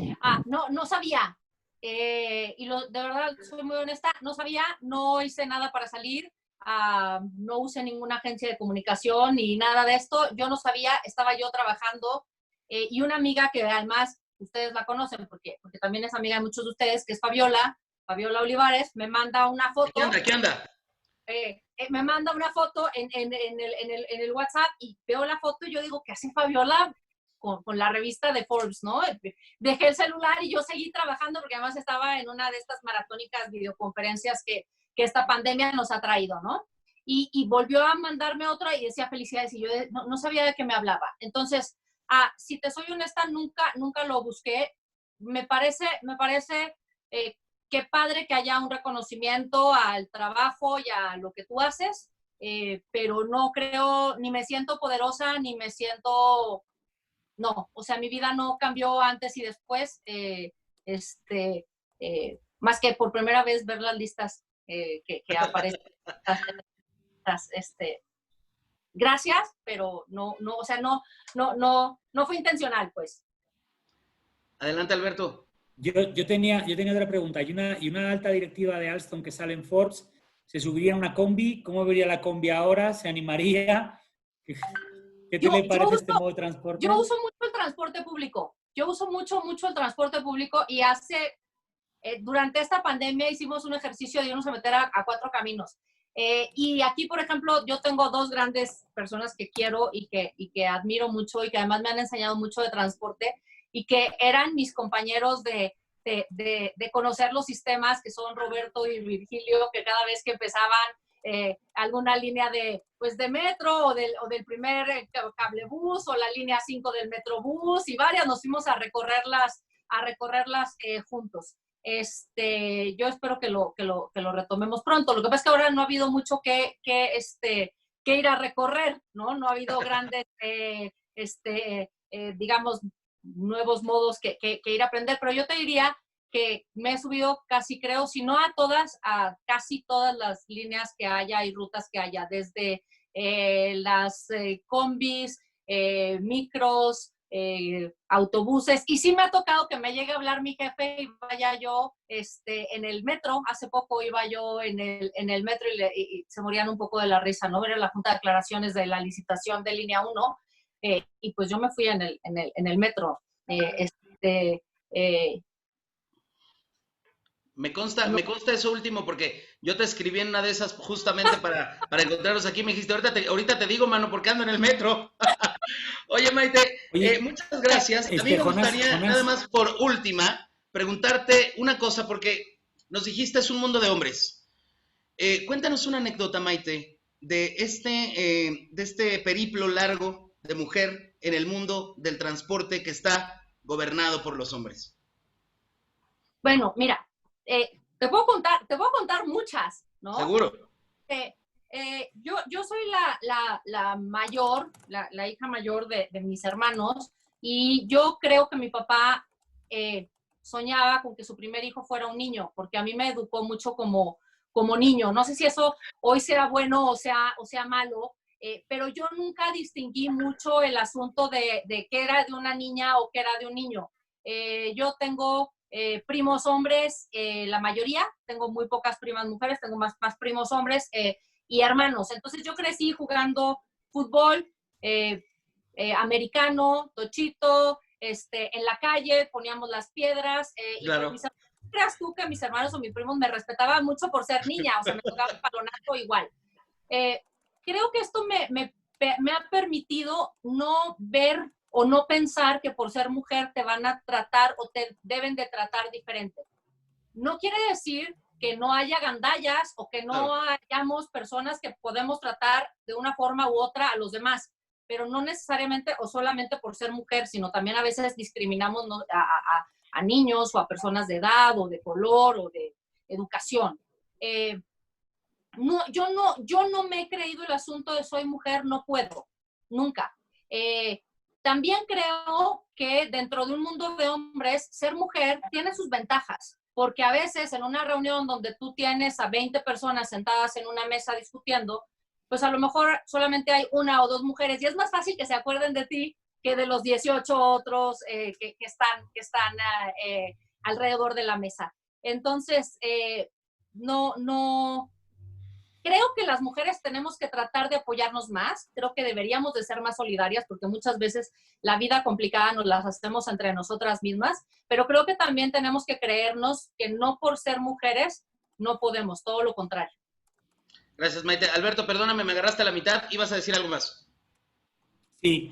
no sabía. De verdad, soy muy honesta, no sabía, no hice nada para salir, no usé ninguna agencia de comunicación ni nada de esto. Yo no sabía, estaba yo trabajando y una amiga que además ustedes la conocen porque también es amiga de muchos de ustedes, que es Fabiola Olivares, me manda una foto. ¿Qué anda? Me manda una foto en el WhatsApp y veo la foto y yo digo, ¿qué hace Fabiola con la revista de Forbes, no? Dejé el celular y yo seguí trabajando porque además estaba en una de estas maratónicas videoconferencias que esta pandemia nos ha traído, ¿no? Y volvió a mandarme otra y decía felicidades y yo no sabía de qué me hablaba. Entonces, si te soy honesta, nunca lo busqué. Me parece qué padre que haya un reconocimiento al trabajo y a lo que tú haces, pero no creo, ni me siento poderosa, ni me siento... No, o sea, mi vida no cambió antes y después, más que por primera vez ver las listas que aparecen. Gracias, pero no, o sea, no fue intencional, pues. Adelante, Alberto. Yo tenía otra pregunta. ¿Y una alta directiva de Alstom que sale en Forbes se subiría a una combi? ¿Cómo vería la combi ahora? ¿Se animaría? ¿Qué te le parece este modo de transporte? Yo uso mucho el transporte público. Yo uso mucho el transporte público y durante esta pandemia hicimos un ejercicio de irnos a meter a 4 caminos. Y aquí, por ejemplo, yo tengo 2 grandes personas que quiero y que admiro mucho y que además me han enseñado mucho de transporte y que eran mis compañeros de conocer los sistemas, que son Roberto y Virgilio, que cada vez que empezaban alguna línea de metro o del primer cablebús o la línea 5 del Metrobús y varias, nos fuimos a recorrerlas juntos. Yo espero que lo retomemos pronto. Lo que pasa es que ahora no ha habido mucho que ir a recorrer, ¿no? No ha habido grandes, digamos, nuevos modos que ir a aprender, pero yo te diría que me he subido casi, creo, si no a todas, a casi todas las líneas que haya y rutas que haya, desde las combis, micros, autobuses, y sí me ha tocado que me llegue a hablar mi jefe y vaya yo en el metro. Hace poco iba yo en el metro y se morían un poco de la risa, ¿no? Era la junta de declaraciones de la licitación de línea 1, y pues yo me fui en el metro. Me consta eso último porque yo te escribí en una de esas justamente para encontrarnos aquí. Me dijiste, ahorita te digo, mano, porque ando en el metro. Oye, Maite, muchas gracias. A mí me gustaría, nada más por última, preguntarte una cosa, porque nos dijiste es un mundo de hombres. Cuéntanos una anécdota, Maite, de este periplo largo de mujer en el mundo del transporte que está gobernado por los hombres. Bueno, mira, te puedo contar muchas, ¿no? Seguro. Yo soy la mayor, la hija mayor de mis hermanos, y yo creo que mi papá soñaba con que su primer hijo fuera un niño, porque a mí me educó mucho como niño. No sé si eso hoy sea bueno o sea malo, pero yo nunca distinguí mucho el asunto de qué era de una niña o qué era de un niño. Yo tengo primos hombres, la mayoría, tengo muy pocas primas mujeres, tengo más primos hombres y hermanos. Entonces yo crecí jugando fútbol americano, tochito, en la calle, poníamos las piedras. Claro. Y creas tú que mis hermanos o mis primos me respetaban mucho por ser niña, o sea, me tocaba un balonazo igual. Creo que esto me ha permitido no ver o no pensar que por ser mujer te van a tratar o te deben de tratar diferente. No quiere decir que no haya gandallas o que no hayamos personas que podemos tratar de una forma u otra a los demás, pero no necesariamente o solamente por ser mujer, sino también a veces discriminamos a niños o a personas de edad o de color o de educación. Yo no me he creído el asunto de soy mujer, no puedo, nunca. También creo que dentro de un mundo de hombres, ser mujer tiene sus ventajas, porque a veces en una reunión donde tú tienes a 20 personas sentadas en una mesa discutiendo, pues a lo mejor solamente hay una o dos mujeres y es más fácil que se acuerden de ti que de los 18 otros que están alrededor de la mesa. Entonces, creo que las mujeres tenemos que tratar de apoyarnos más, creo que deberíamos de ser más solidarias porque muchas veces la vida complicada nos las hacemos entre nosotras mismas, pero creo que también tenemos que creernos que no por ser mujeres no podemos, todo lo contrario. Gracias, Maite. Alberto, perdóname, me agarraste a la mitad, ibas a decir algo más. Sí,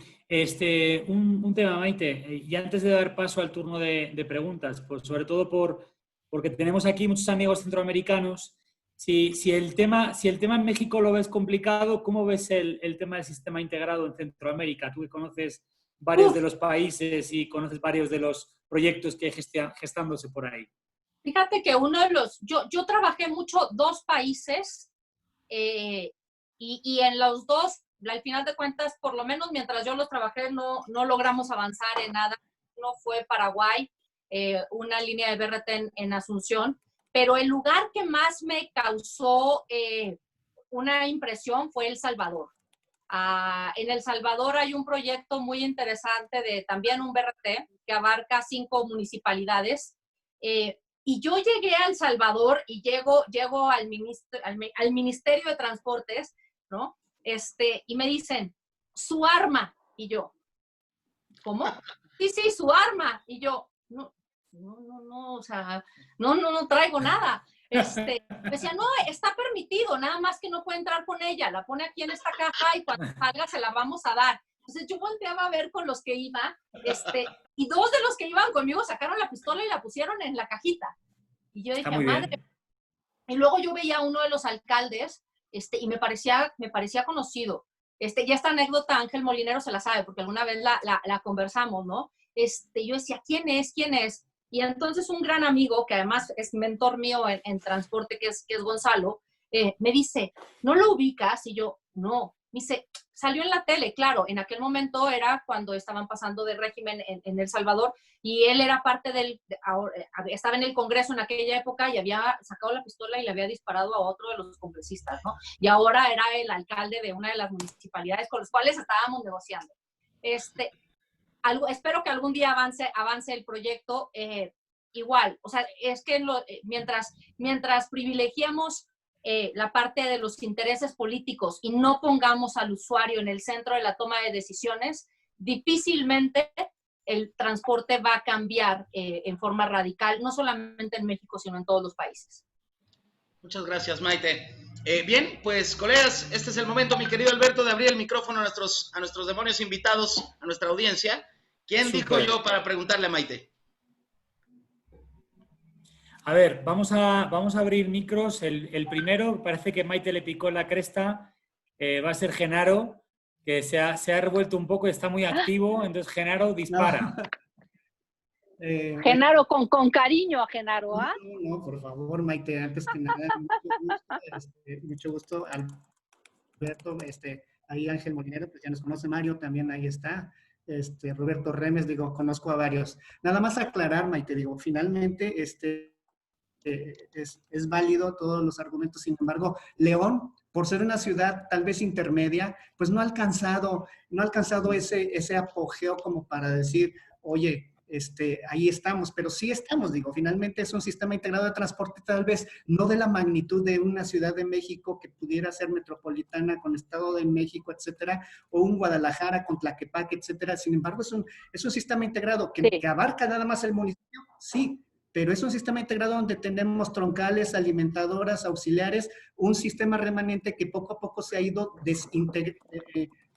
un tema, Maite, y antes de dar paso al turno de preguntas, pues sobre todo porque tenemos aquí muchos amigos centroamericanos. Si el tema en México lo ves complicado, ¿cómo ves el tema del sistema integrado en Centroamérica? Tú que conoces varios de los países y conoces varios de los proyectos que hay gestándose por ahí. Fíjate que yo trabajé mucho 2 países y en los 2, al final de cuentas, por lo menos mientras yo los trabajé, no logramos avanzar en nada. Uno fue Paraguay, una línea de BRT en Asunción. Pero el lugar que más me causó una impresión fue El Salvador. En El Salvador hay un proyecto muy interesante de también un BRT que abarca 5 municipalidades. Y yo llegué a El Salvador y llego al Ministerio de Transportes, ¿no? Y me dicen, su arma. Y yo, ¿cómo? Sí, su arma. Y yo, no, o sea, no traigo nada. Me decía, no, está permitido, nada más que no puede entrar con ella, la pone aquí en esta caja y cuando salga se la vamos a dar. Entonces yo volteaba a ver con los que iba, y 2 de los que iban conmigo sacaron la pistola y la pusieron en la cajita. Y yo dije, madre. Y luego yo veía a uno de los alcaldes, y me parecía conocido. Ya esta anécdota Ángel Molinero se la sabe, porque alguna vez la conversamos, ¿no? Yo decía, ¿quién es? Y entonces un gran amigo, que además es mentor mío en transporte, que es Gonzalo, me dice, ¿no lo ubicas? Y yo, no. Me dice, salió en la tele, claro, en aquel momento era cuando estaban pasando de régimen en El Salvador, y él era parte estaba en el Congreso en aquella época y había sacado la pistola y le había disparado a otro de los congresistas, ¿no? Y ahora era el alcalde de una de las municipalidades con las cuales estábamos negociando. Espero que algún día avance el proyecto. Igual, o sea, es que mientras privilegiemos la parte de los intereses políticos y no pongamos al usuario en el centro de la toma de decisiones, difícilmente el transporte va a cambiar en forma radical, no solamente en México, sino en todos los países. Muchas gracias, Maite. Bien, pues colegas, este es el momento, mi querido Alberto, de abrir el micrófono a nuestros demonios invitados, a nuestra audiencia. ¿Quién dijo yo para preguntarle a Maite? A ver, vamos a abrir micros. El primero, parece que Maite le picó la cresta, va a ser Genaro, que se ha revuelto un poco y está muy activo. Entonces, Genaro, dispara. No. Genaro, con cariño a Genaro, ¿ah? No, por favor, Maite, antes que nada, mucho gusto, Alberto, ahí Ángel Molinero, pues ya nos conoce, Mario, también ahí está, Roberto Remes, digo, conozco a varios. Nada más aclarar, Maite, digo, finalmente, es válido todos los argumentos, sin embargo, León, por ser una ciudad tal vez intermedia, pues no ha alcanzado ese apogeo como para decir, oye, ahí estamos, pero sí estamos, digo, finalmente es un sistema integrado de transporte, tal vez no de la magnitud de una Ciudad de México que pudiera ser metropolitana con Estado de México, etcétera, o un Guadalajara con Tlaquepaque, etcétera. Sin embargo, es un sistema integrado que abarca nada más el municipio, sí, pero es un sistema integrado donde tenemos troncales, alimentadoras, auxiliares, un sistema remanente que poco a poco se ha ido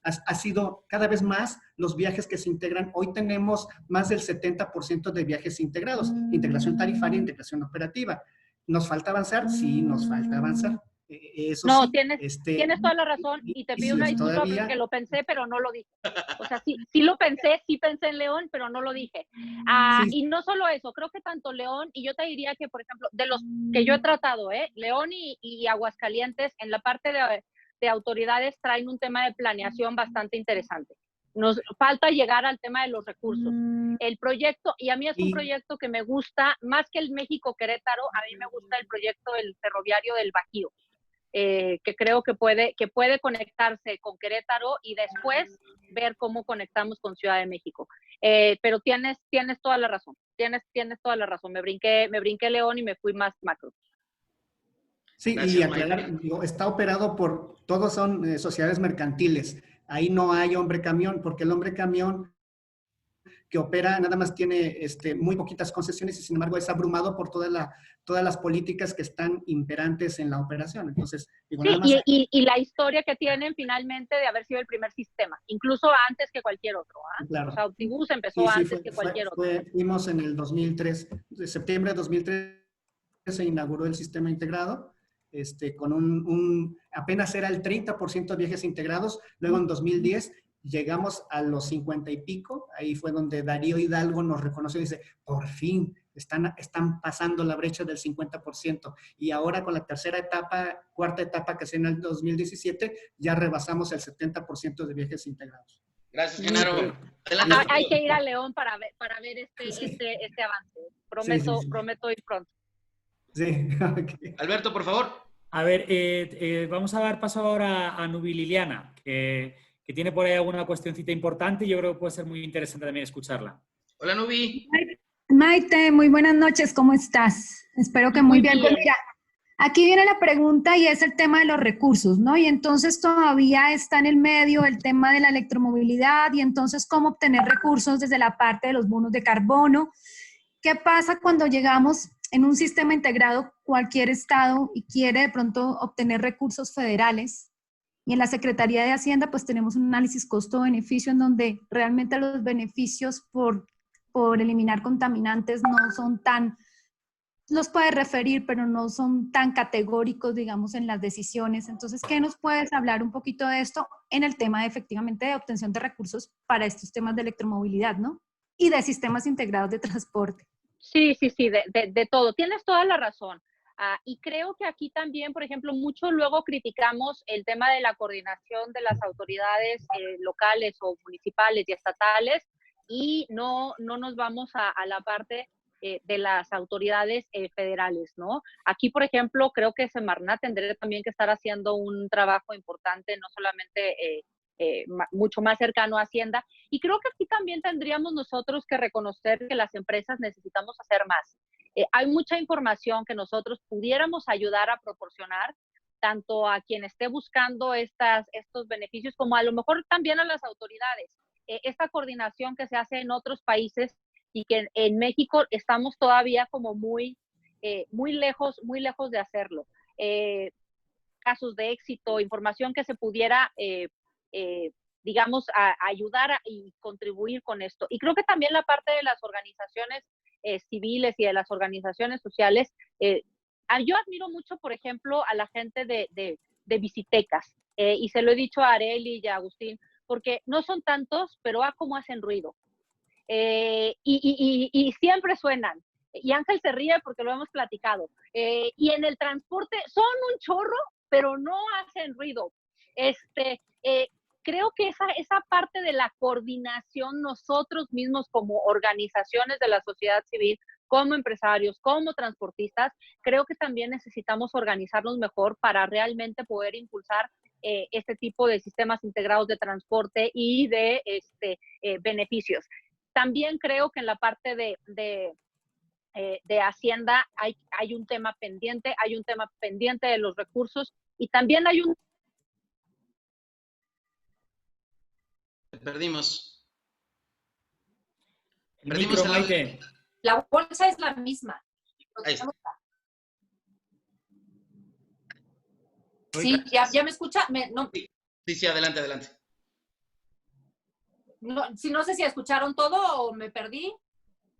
ha sido cada vez más los viajes que se integran. Hoy tenemos más del 70% de viajes integrados, integración tarifaria, integración operativa. ¿Nos falta avanzar? Sí, nos falta avanzar. Eso no, sí, tienes toda la razón y te pido una disculpa porque lo pensé, pero no lo dije. O sea, sí lo pensé, sí pensé en León, pero no lo dije. Sí. Y no solo eso, creo que tanto León, y yo te diría que, por ejemplo, de los que yo he tratado, León y Aguascalientes, en la parte de autoridades traen un tema de planeación bastante interesante. nos falta llegar al tema de los recursos. El proyecto, y a mí es un proyecto que me gusta, más que el México-Querétaro, a mí me gusta el proyecto del ferroviario del Bajío, que creo que puede conectarse con Querétaro y después ver cómo conectamos con Ciudad de México. Pero tienes toda la razón, tienes toda la razón. Me brinqué León y me fui más macro. Sí, Gracias, y aclarar, digo, está operado todos son sociedades mercantiles. Ahí no hay hombre camión, porque el hombre camión que opera nada más tiene muy poquitas concesiones y sin embargo es abrumado por todas las políticas que están imperantes en la operación. Entonces, digo, sí, nada más... y la historia que tienen finalmente de haber sido el primer sistema, incluso antes que cualquier otro. Claro. O sea, Optibus empezó antes que cualquier otro. Fuimos en el 2003, de septiembre de 2003 se inauguró el sistema integrado, con apenas era el 30% de viajes integrados, luego en 2010 llegamos a los 50 y pico, ahí fue donde Darío Hidalgo nos reconoció y dice, por fin, están pasando la brecha del 50%, y ahora con la cuarta etapa que se en el 2017, ya rebasamos el 70% de viajes integrados. Gracias, Genaro. Hay que ir a León para ver este avance. Prometo ir pronto. Sí, okay. Alberto, por favor. A ver, vamos a dar paso ahora a Nubi Liliana, que tiene por ahí alguna cuestioncita importante y yo creo que puede ser muy interesante también escucharla. Hola, Nubi. Maite, muy buenas noches, ¿cómo estás? Espero que muy bien. Pues mira, aquí viene la pregunta y es el tema de los recursos, ¿no? Y entonces todavía está en el medio el tema de la electromovilidad y entonces cómo obtener recursos desde la parte de los bonos de carbono. ¿Qué pasa cuando llegamos en un sistema integrado cualquier estado y quiere de pronto obtener recursos federales? Y en la Secretaría de Hacienda pues tenemos un análisis costo-beneficio en donde realmente los beneficios por eliminar contaminantes no son tan, los puedes referir, pero no son tan categóricos, digamos, en las decisiones. Entonces, ¿qué nos puedes hablar un poquito de esto en el tema de, efectivamente, de obtención de recursos para estos temas de electromovilidad, ¿no? Y de sistemas integrados de transporte. Sí, de todo. Tienes toda la razón. Y creo que aquí también, por ejemplo, mucho luego criticamos el tema de la coordinación de las autoridades locales o municipales y estatales y no nos vamos a la parte de las autoridades federales, ¿no? Aquí, por ejemplo, creo que Semarnat tendría también que estar haciendo un trabajo importante, no solamente mucho más cercano a Hacienda. Y creo que aquí también tendríamos nosotros que reconocer que las empresas necesitamos hacer más. Hay mucha información que nosotros pudiéramos ayudar a proporcionar, tanto a quien esté buscando estos beneficios, como a lo mejor también a las autoridades. Esta coordinación que se hace en otros países y que en México estamos todavía como muy lejos de hacerlo. Casos de éxito, información que se pudiera, digamos, ayudar y contribuir con esto. Y creo que también la parte de las organizaciones civiles y de las organizaciones sociales, yo admiro mucho, por ejemplo, a la gente de Visitecas, y se lo he dicho a Areli y a Agustín, porque no son tantos, pero cómo hacen ruido. Y siempre suenan. Y Ángel se ríe porque lo hemos platicado. Y en el transporte son un chorro, pero no hacen ruido. Creo que esa parte de la coordinación nosotros mismos como organizaciones de la sociedad civil, como empresarios, como transportistas, creo que también necesitamos organizarnos mejor para realmente poder impulsar este tipo de sistemas integrados de transporte y de beneficios. También creo que en la parte de Hacienda hay un tema pendiente, de los recursos y también hay un... Perdimos Micro, Maite. La bolsa es la misma. Ahí está. Sí, ¿ya me escucha? No. Sí, adelante. No sé si escucharon todo o me perdí.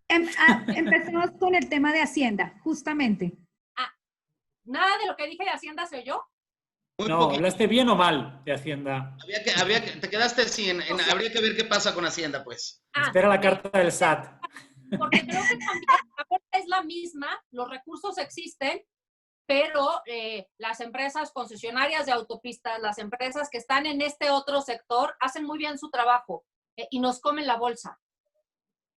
Empecemos con el tema de Hacienda, justamente. Nada de lo que dije de Hacienda se oyó. No, ¿hablaste bien o mal de Hacienda? Te quedaste sin... habría que ver qué pasa con Hacienda, pues. Espera la carta del SAT. Porque creo que también la bolsa es la misma, los recursos existen, pero las empresas concesionarias de autopistas, las empresas que están en este otro sector, hacen muy bien su trabajo. y nos comen la bolsa.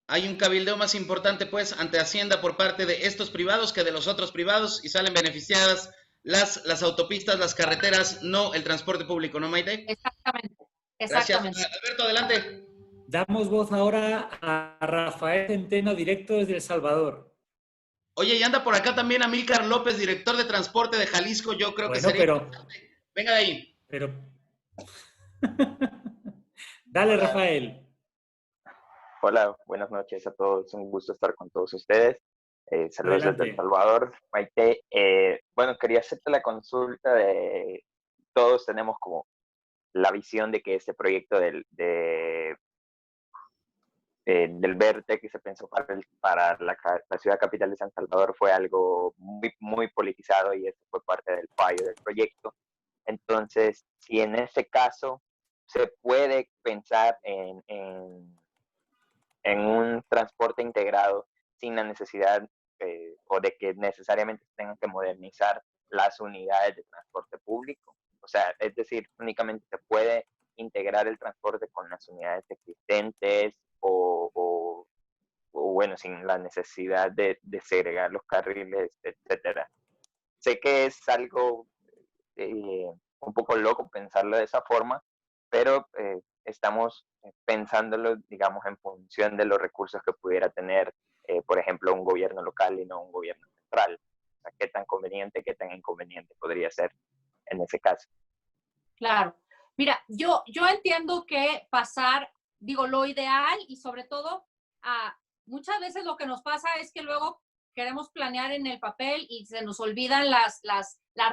Hay un cabildeo más importante, pues, ante Hacienda por parte de estos privados que de los otros privados y salen beneficiadas las autopistas, las carreteras, no el transporte público, ¿no, Maite? Exactamente. Gracias. Exactamente. Alberto, adelante. Damos voz ahora a Rafael Centeno, directo desde El Salvador. Oye, y anda por acá también Amílcar López, director de transporte de Jalisco. Yo creo que sería importante. Venga de ahí. Pero... Dale, Hola. Rafael. Hola, buenas noches a todos. Un gusto estar con todos ustedes. Saludos Adelante. desde El Salvador. Maite, bueno, quería hacerte la consulta de... Todos tenemos como la visión de que este proyecto del Verte que se pensó para la ciudad capital de San Salvador fue algo muy, muy politizado y esto fue parte del fallo del proyecto. Entonces, si en ese caso se puede pensar en un transporte integrado sin la necesidad o de que necesariamente tengan que modernizar las unidades de transporte público. O sea, es decir, únicamente se puede integrar el transporte con las unidades existentes o bueno, sin la necesidad de segregar los carriles, etcétera. Sé que es algo un poco loco pensarlo de esa forma, pero estamos pensándolo, digamos, en función de los recursos que pudiera tener, por ejemplo, un gobierno local y no un gobierno central. O sea, qué tan conveniente, qué tan inconveniente podría ser en ese caso. Claro. Mira, yo entiendo que pasar, digo, lo ideal y sobre todo, muchas veces lo que nos pasa es que luego queremos planear en el papel y se nos olvidan las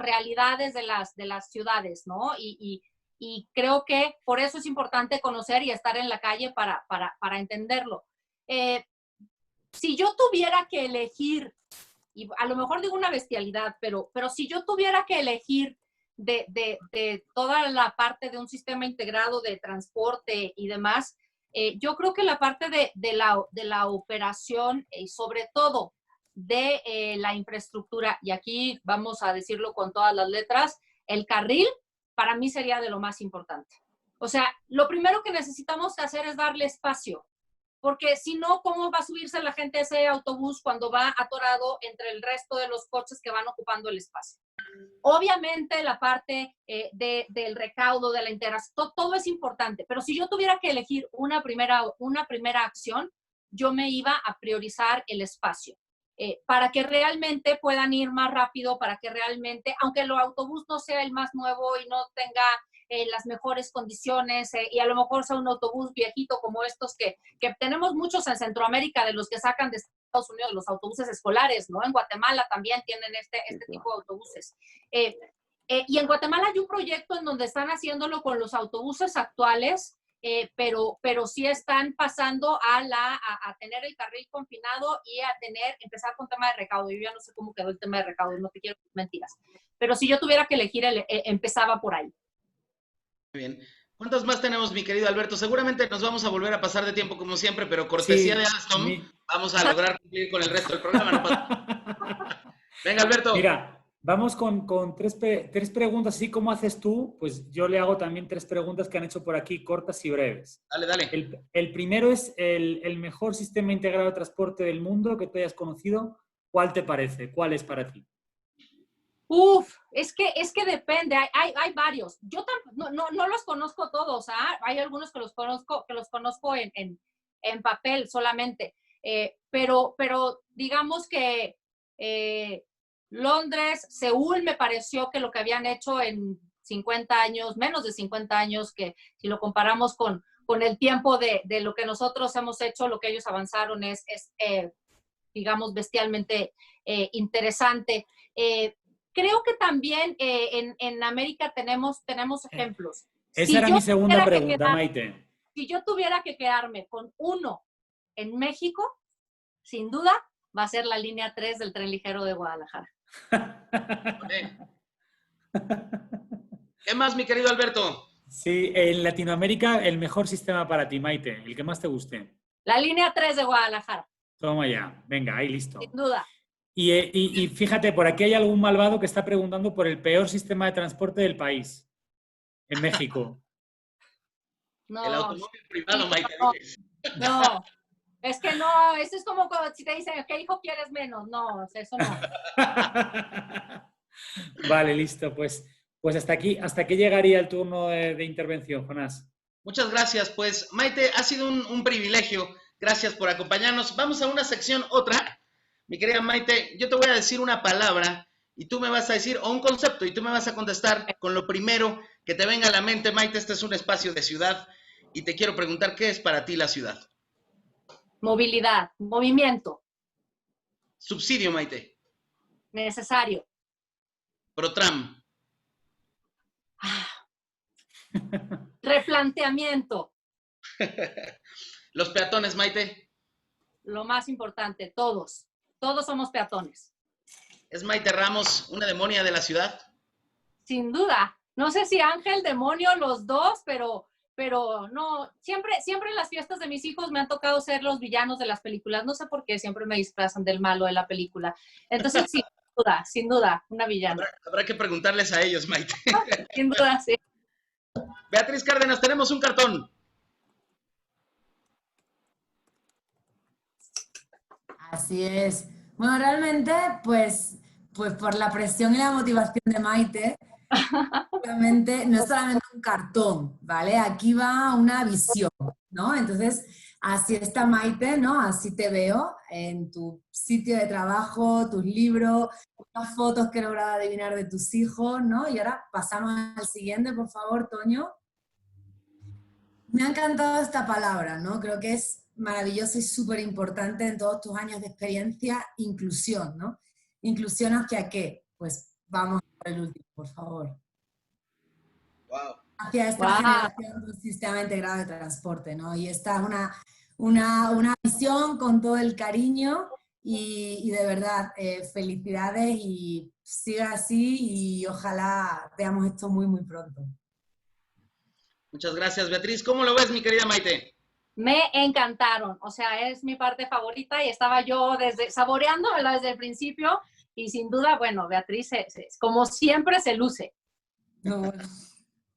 realidades de las ciudades, ¿no? Y creo que por eso es importante conocer y estar en la calle para entenderlo. Si yo tuviera que elegir, y a lo mejor digo una bestialidad, pero si yo tuviera que elegir de toda la parte de un sistema integrado de transporte y demás, yo creo que la parte de la operación y sobre todo de la infraestructura, y aquí vamos a decirlo con todas las letras, el carril para mí sería de lo más importante. O sea, lo primero que necesitamos hacer es darle espacio, porque si no, ¿cómo va a subirse la gente a ese autobús cuando va atorado entre el resto de los coches que van ocupando el espacio? Obviamente la parte del recaudo, de la integración, todo es importante, pero si yo tuviera que elegir una primera acción, yo me iba a priorizar el espacio. Para que realmente puedan ir más rápido, para que realmente, aunque el autobús no sea el más nuevo y no tenga las mejores condiciones, y a lo mejor sea un autobús viejito como estos que tenemos muchos en Centroamérica, de los que sacan de Estados Unidos, los autobuses escolares, ¿no? En Guatemala también tienen este tipo de autobuses. Y en Guatemala hay un proyecto en donde están haciéndolo con los autobuses actuales, pero sí están pasando a tener el carril confinado y a empezar con tema de recaudo. Yo ya no sé cómo quedó el tema de recaudo, no te quiero decir mentiras. Pero si yo tuviera que elegir, empezaba por ahí. Muy bien. ¿Cuántas más tenemos, mi querido Alberto? Seguramente nos vamos a volver a pasar de tiempo como siempre, pero cortesía de Alstom, vamos a lograr cumplir con el resto del programa. No pasa. Venga, Alberto. Mira, vamos con tres preguntas, así como haces tú, pues yo le hago también 3 preguntas que han hecho por aquí, cortas y breves. Dale, dale. El primero es el mejor sistema integrado de transporte del mundo que tú hayas conocido. ¿Cuál te parece? ¿Cuál es para ti? Es que depende, hay varios. Yo no los conozco todos, hay algunos que los conozco en papel solamente, pero digamos que Londres, Seúl me pareció que lo que habían hecho en 50 años, menos de 50 años, que si lo comparamos con el tiempo de lo que nosotros hemos hecho, lo que ellos avanzaron es digamos, bestialmente interesante. Creo que también en América tenemos ejemplos. Esa era mi segunda pregunta, Maite. Si yo tuviera que quedarme con uno en México, sin duda, va a ser la línea 3 del tren ligero de Guadalajara. ¿Qué más, mi querido Alberto? Sí, en Latinoamérica, el mejor sistema para ti, Maite, el que más te guste. La línea 3 de Guadalajara. Toma ya, venga, ahí listo. Sin duda. Y fíjate, por aquí hay algún malvado que está preguntando por el peor sistema de transporte del país, en México. No, El automóvil privado, Maite. no, diles. no. Es que no, eso es como cuando si te dicen, ¿qué hijo quieres menos? No, eso no. Vale, listo. Pues hasta aquí llegaría el turno de intervención, Jonás. Muchas gracias. Pues, Maite, ha sido un privilegio. Gracias por acompañarnos. Vamos a una sección, otra. Mi querida Maite, yo te voy a decir una palabra y tú me vas a decir, o un concepto, y tú me vas a contestar con lo primero que te venga a la mente. Maite, este es un espacio de ciudad y te quiero preguntar, ¿qué es para ti la ciudad? Movilidad, movimiento, Subsidio, Maite. necesario. Protram. Replanteamiento, Los peatones, Maite. lo más importante, todos. Todos somos peatones. ¿Es Maite Ramos una demonia de la ciudad? Sin duda. No sé si ángel, demonio, los dos, pero no, siempre en las fiestas de mis hijos me han tocado ser los villanos de las películas. No sé por qué siempre me disfrazan del malo de la película. Entonces, sin duda, una villana. Habrá que preguntarles a ellos, Maite. Sin duda, sí. Beatriz Cárdenas, tenemos un cartón. Así es. Bueno, realmente, pues por la presión y la motivación de Maite, realmente no es solamente un cartón, ¿vale? Aquí va una visión, ¿no? Entonces, así está Maite, ¿no? Así te veo en tu sitio de trabajo, tus libros, las fotos que he logrado adivinar de tus hijos, ¿no? Y ahora pasamos al siguiente, por favor, Toño. Me ha encantado esta palabra, ¿no? Creo que es maravilloso y súper importante en todos tus años de experiencia, inclusión, ¿no? ¿Inclusión hacia qué? Pues vamos por el último, por favor. Wow. Hacia esta generación de un sistema integrado de transporte, ¿no? Y esta es una visión con todo el cariño y de verdad, felicidades y siga así y ojalá veamos esto muy, muy pronto. Muchas gracias, Beatriz. ¿Cómo lo ves, mi querida Maite? Me encantaron, o sea, es mi parte favorita y estaba yo saboreándola desde el principio y sin duda, bueno, Beatriz, como siempre, se luce.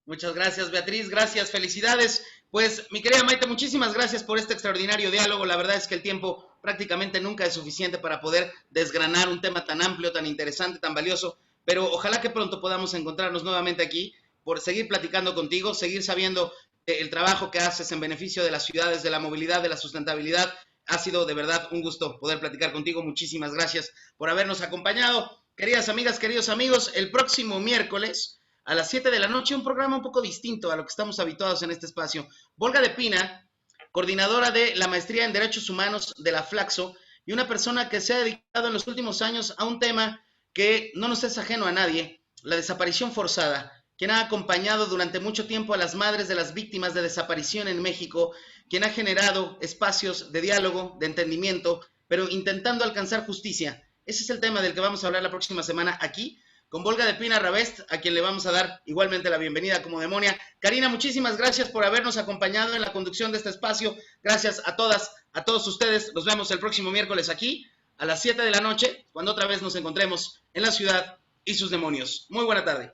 Muchas gracias, Beatriz, gracias, felicidades. Pues, mi querida Maite, muchísimas gracias por este extraordinario diálogo. La verdad es que el tiempo prácticamente nunca es suficiente para poder desgranar un tema tan amplio, tan interesante, tan valioso, pero ojalá que pronto podamos encontrarnos nuevamente aquí por seguir platicando contigo, seguir sabiendo el trabajo que haces en beneficio de las ciudades, de la movilidad, de la sustentabilidad. Ha sido de verdad un gusto poder platicar contigo. Muchísimas gracias por habernos acompañado. Queridas amigas, queridos amigos, el próximo miércoles a las 7 de la noche, un programa un poco distinto a lo que estamos habituados en este espacio. Volga de Pina, coordinadora de la Maestría en Derechos Humanos de la Flaxo, y una persona que se ha dedicado en los últimos años a un tema que no nos es ajeno a nadie, la desaparición forzada, quien ha acompañado durante mucho tiempo a las madres de las víctimas de desaparición en México, quien ha generado espacios de diálogo, de entendimiento, pero intentando alcanzar justicia. Ese es el tema del que vamos a hablar la próxima semana aquí, con Volga de Pina Rabest, a quien le vamos a dar igualmente la bienvenida como demonia. Karina, muchísimas gracias por habernos acompañado en la conducción de este espacio. Gracias a todas, a todos ustedes. Nos vemos el próximo miércoles aquí, a las 7 de la noche, cuando otra vez nos encontremos en la ciudad y sus demonios. Muy buena tarde.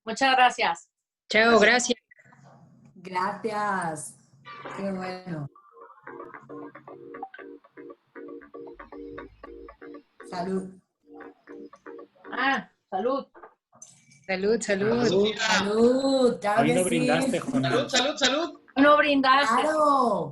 Muchas gracias. Chao, gracias. Gracias. Qué bueno. Salud. Salud. Salud, salud. Salud. Hoy no brindaste, Jonás. Salud, salud, salud. No brindaste. Claro.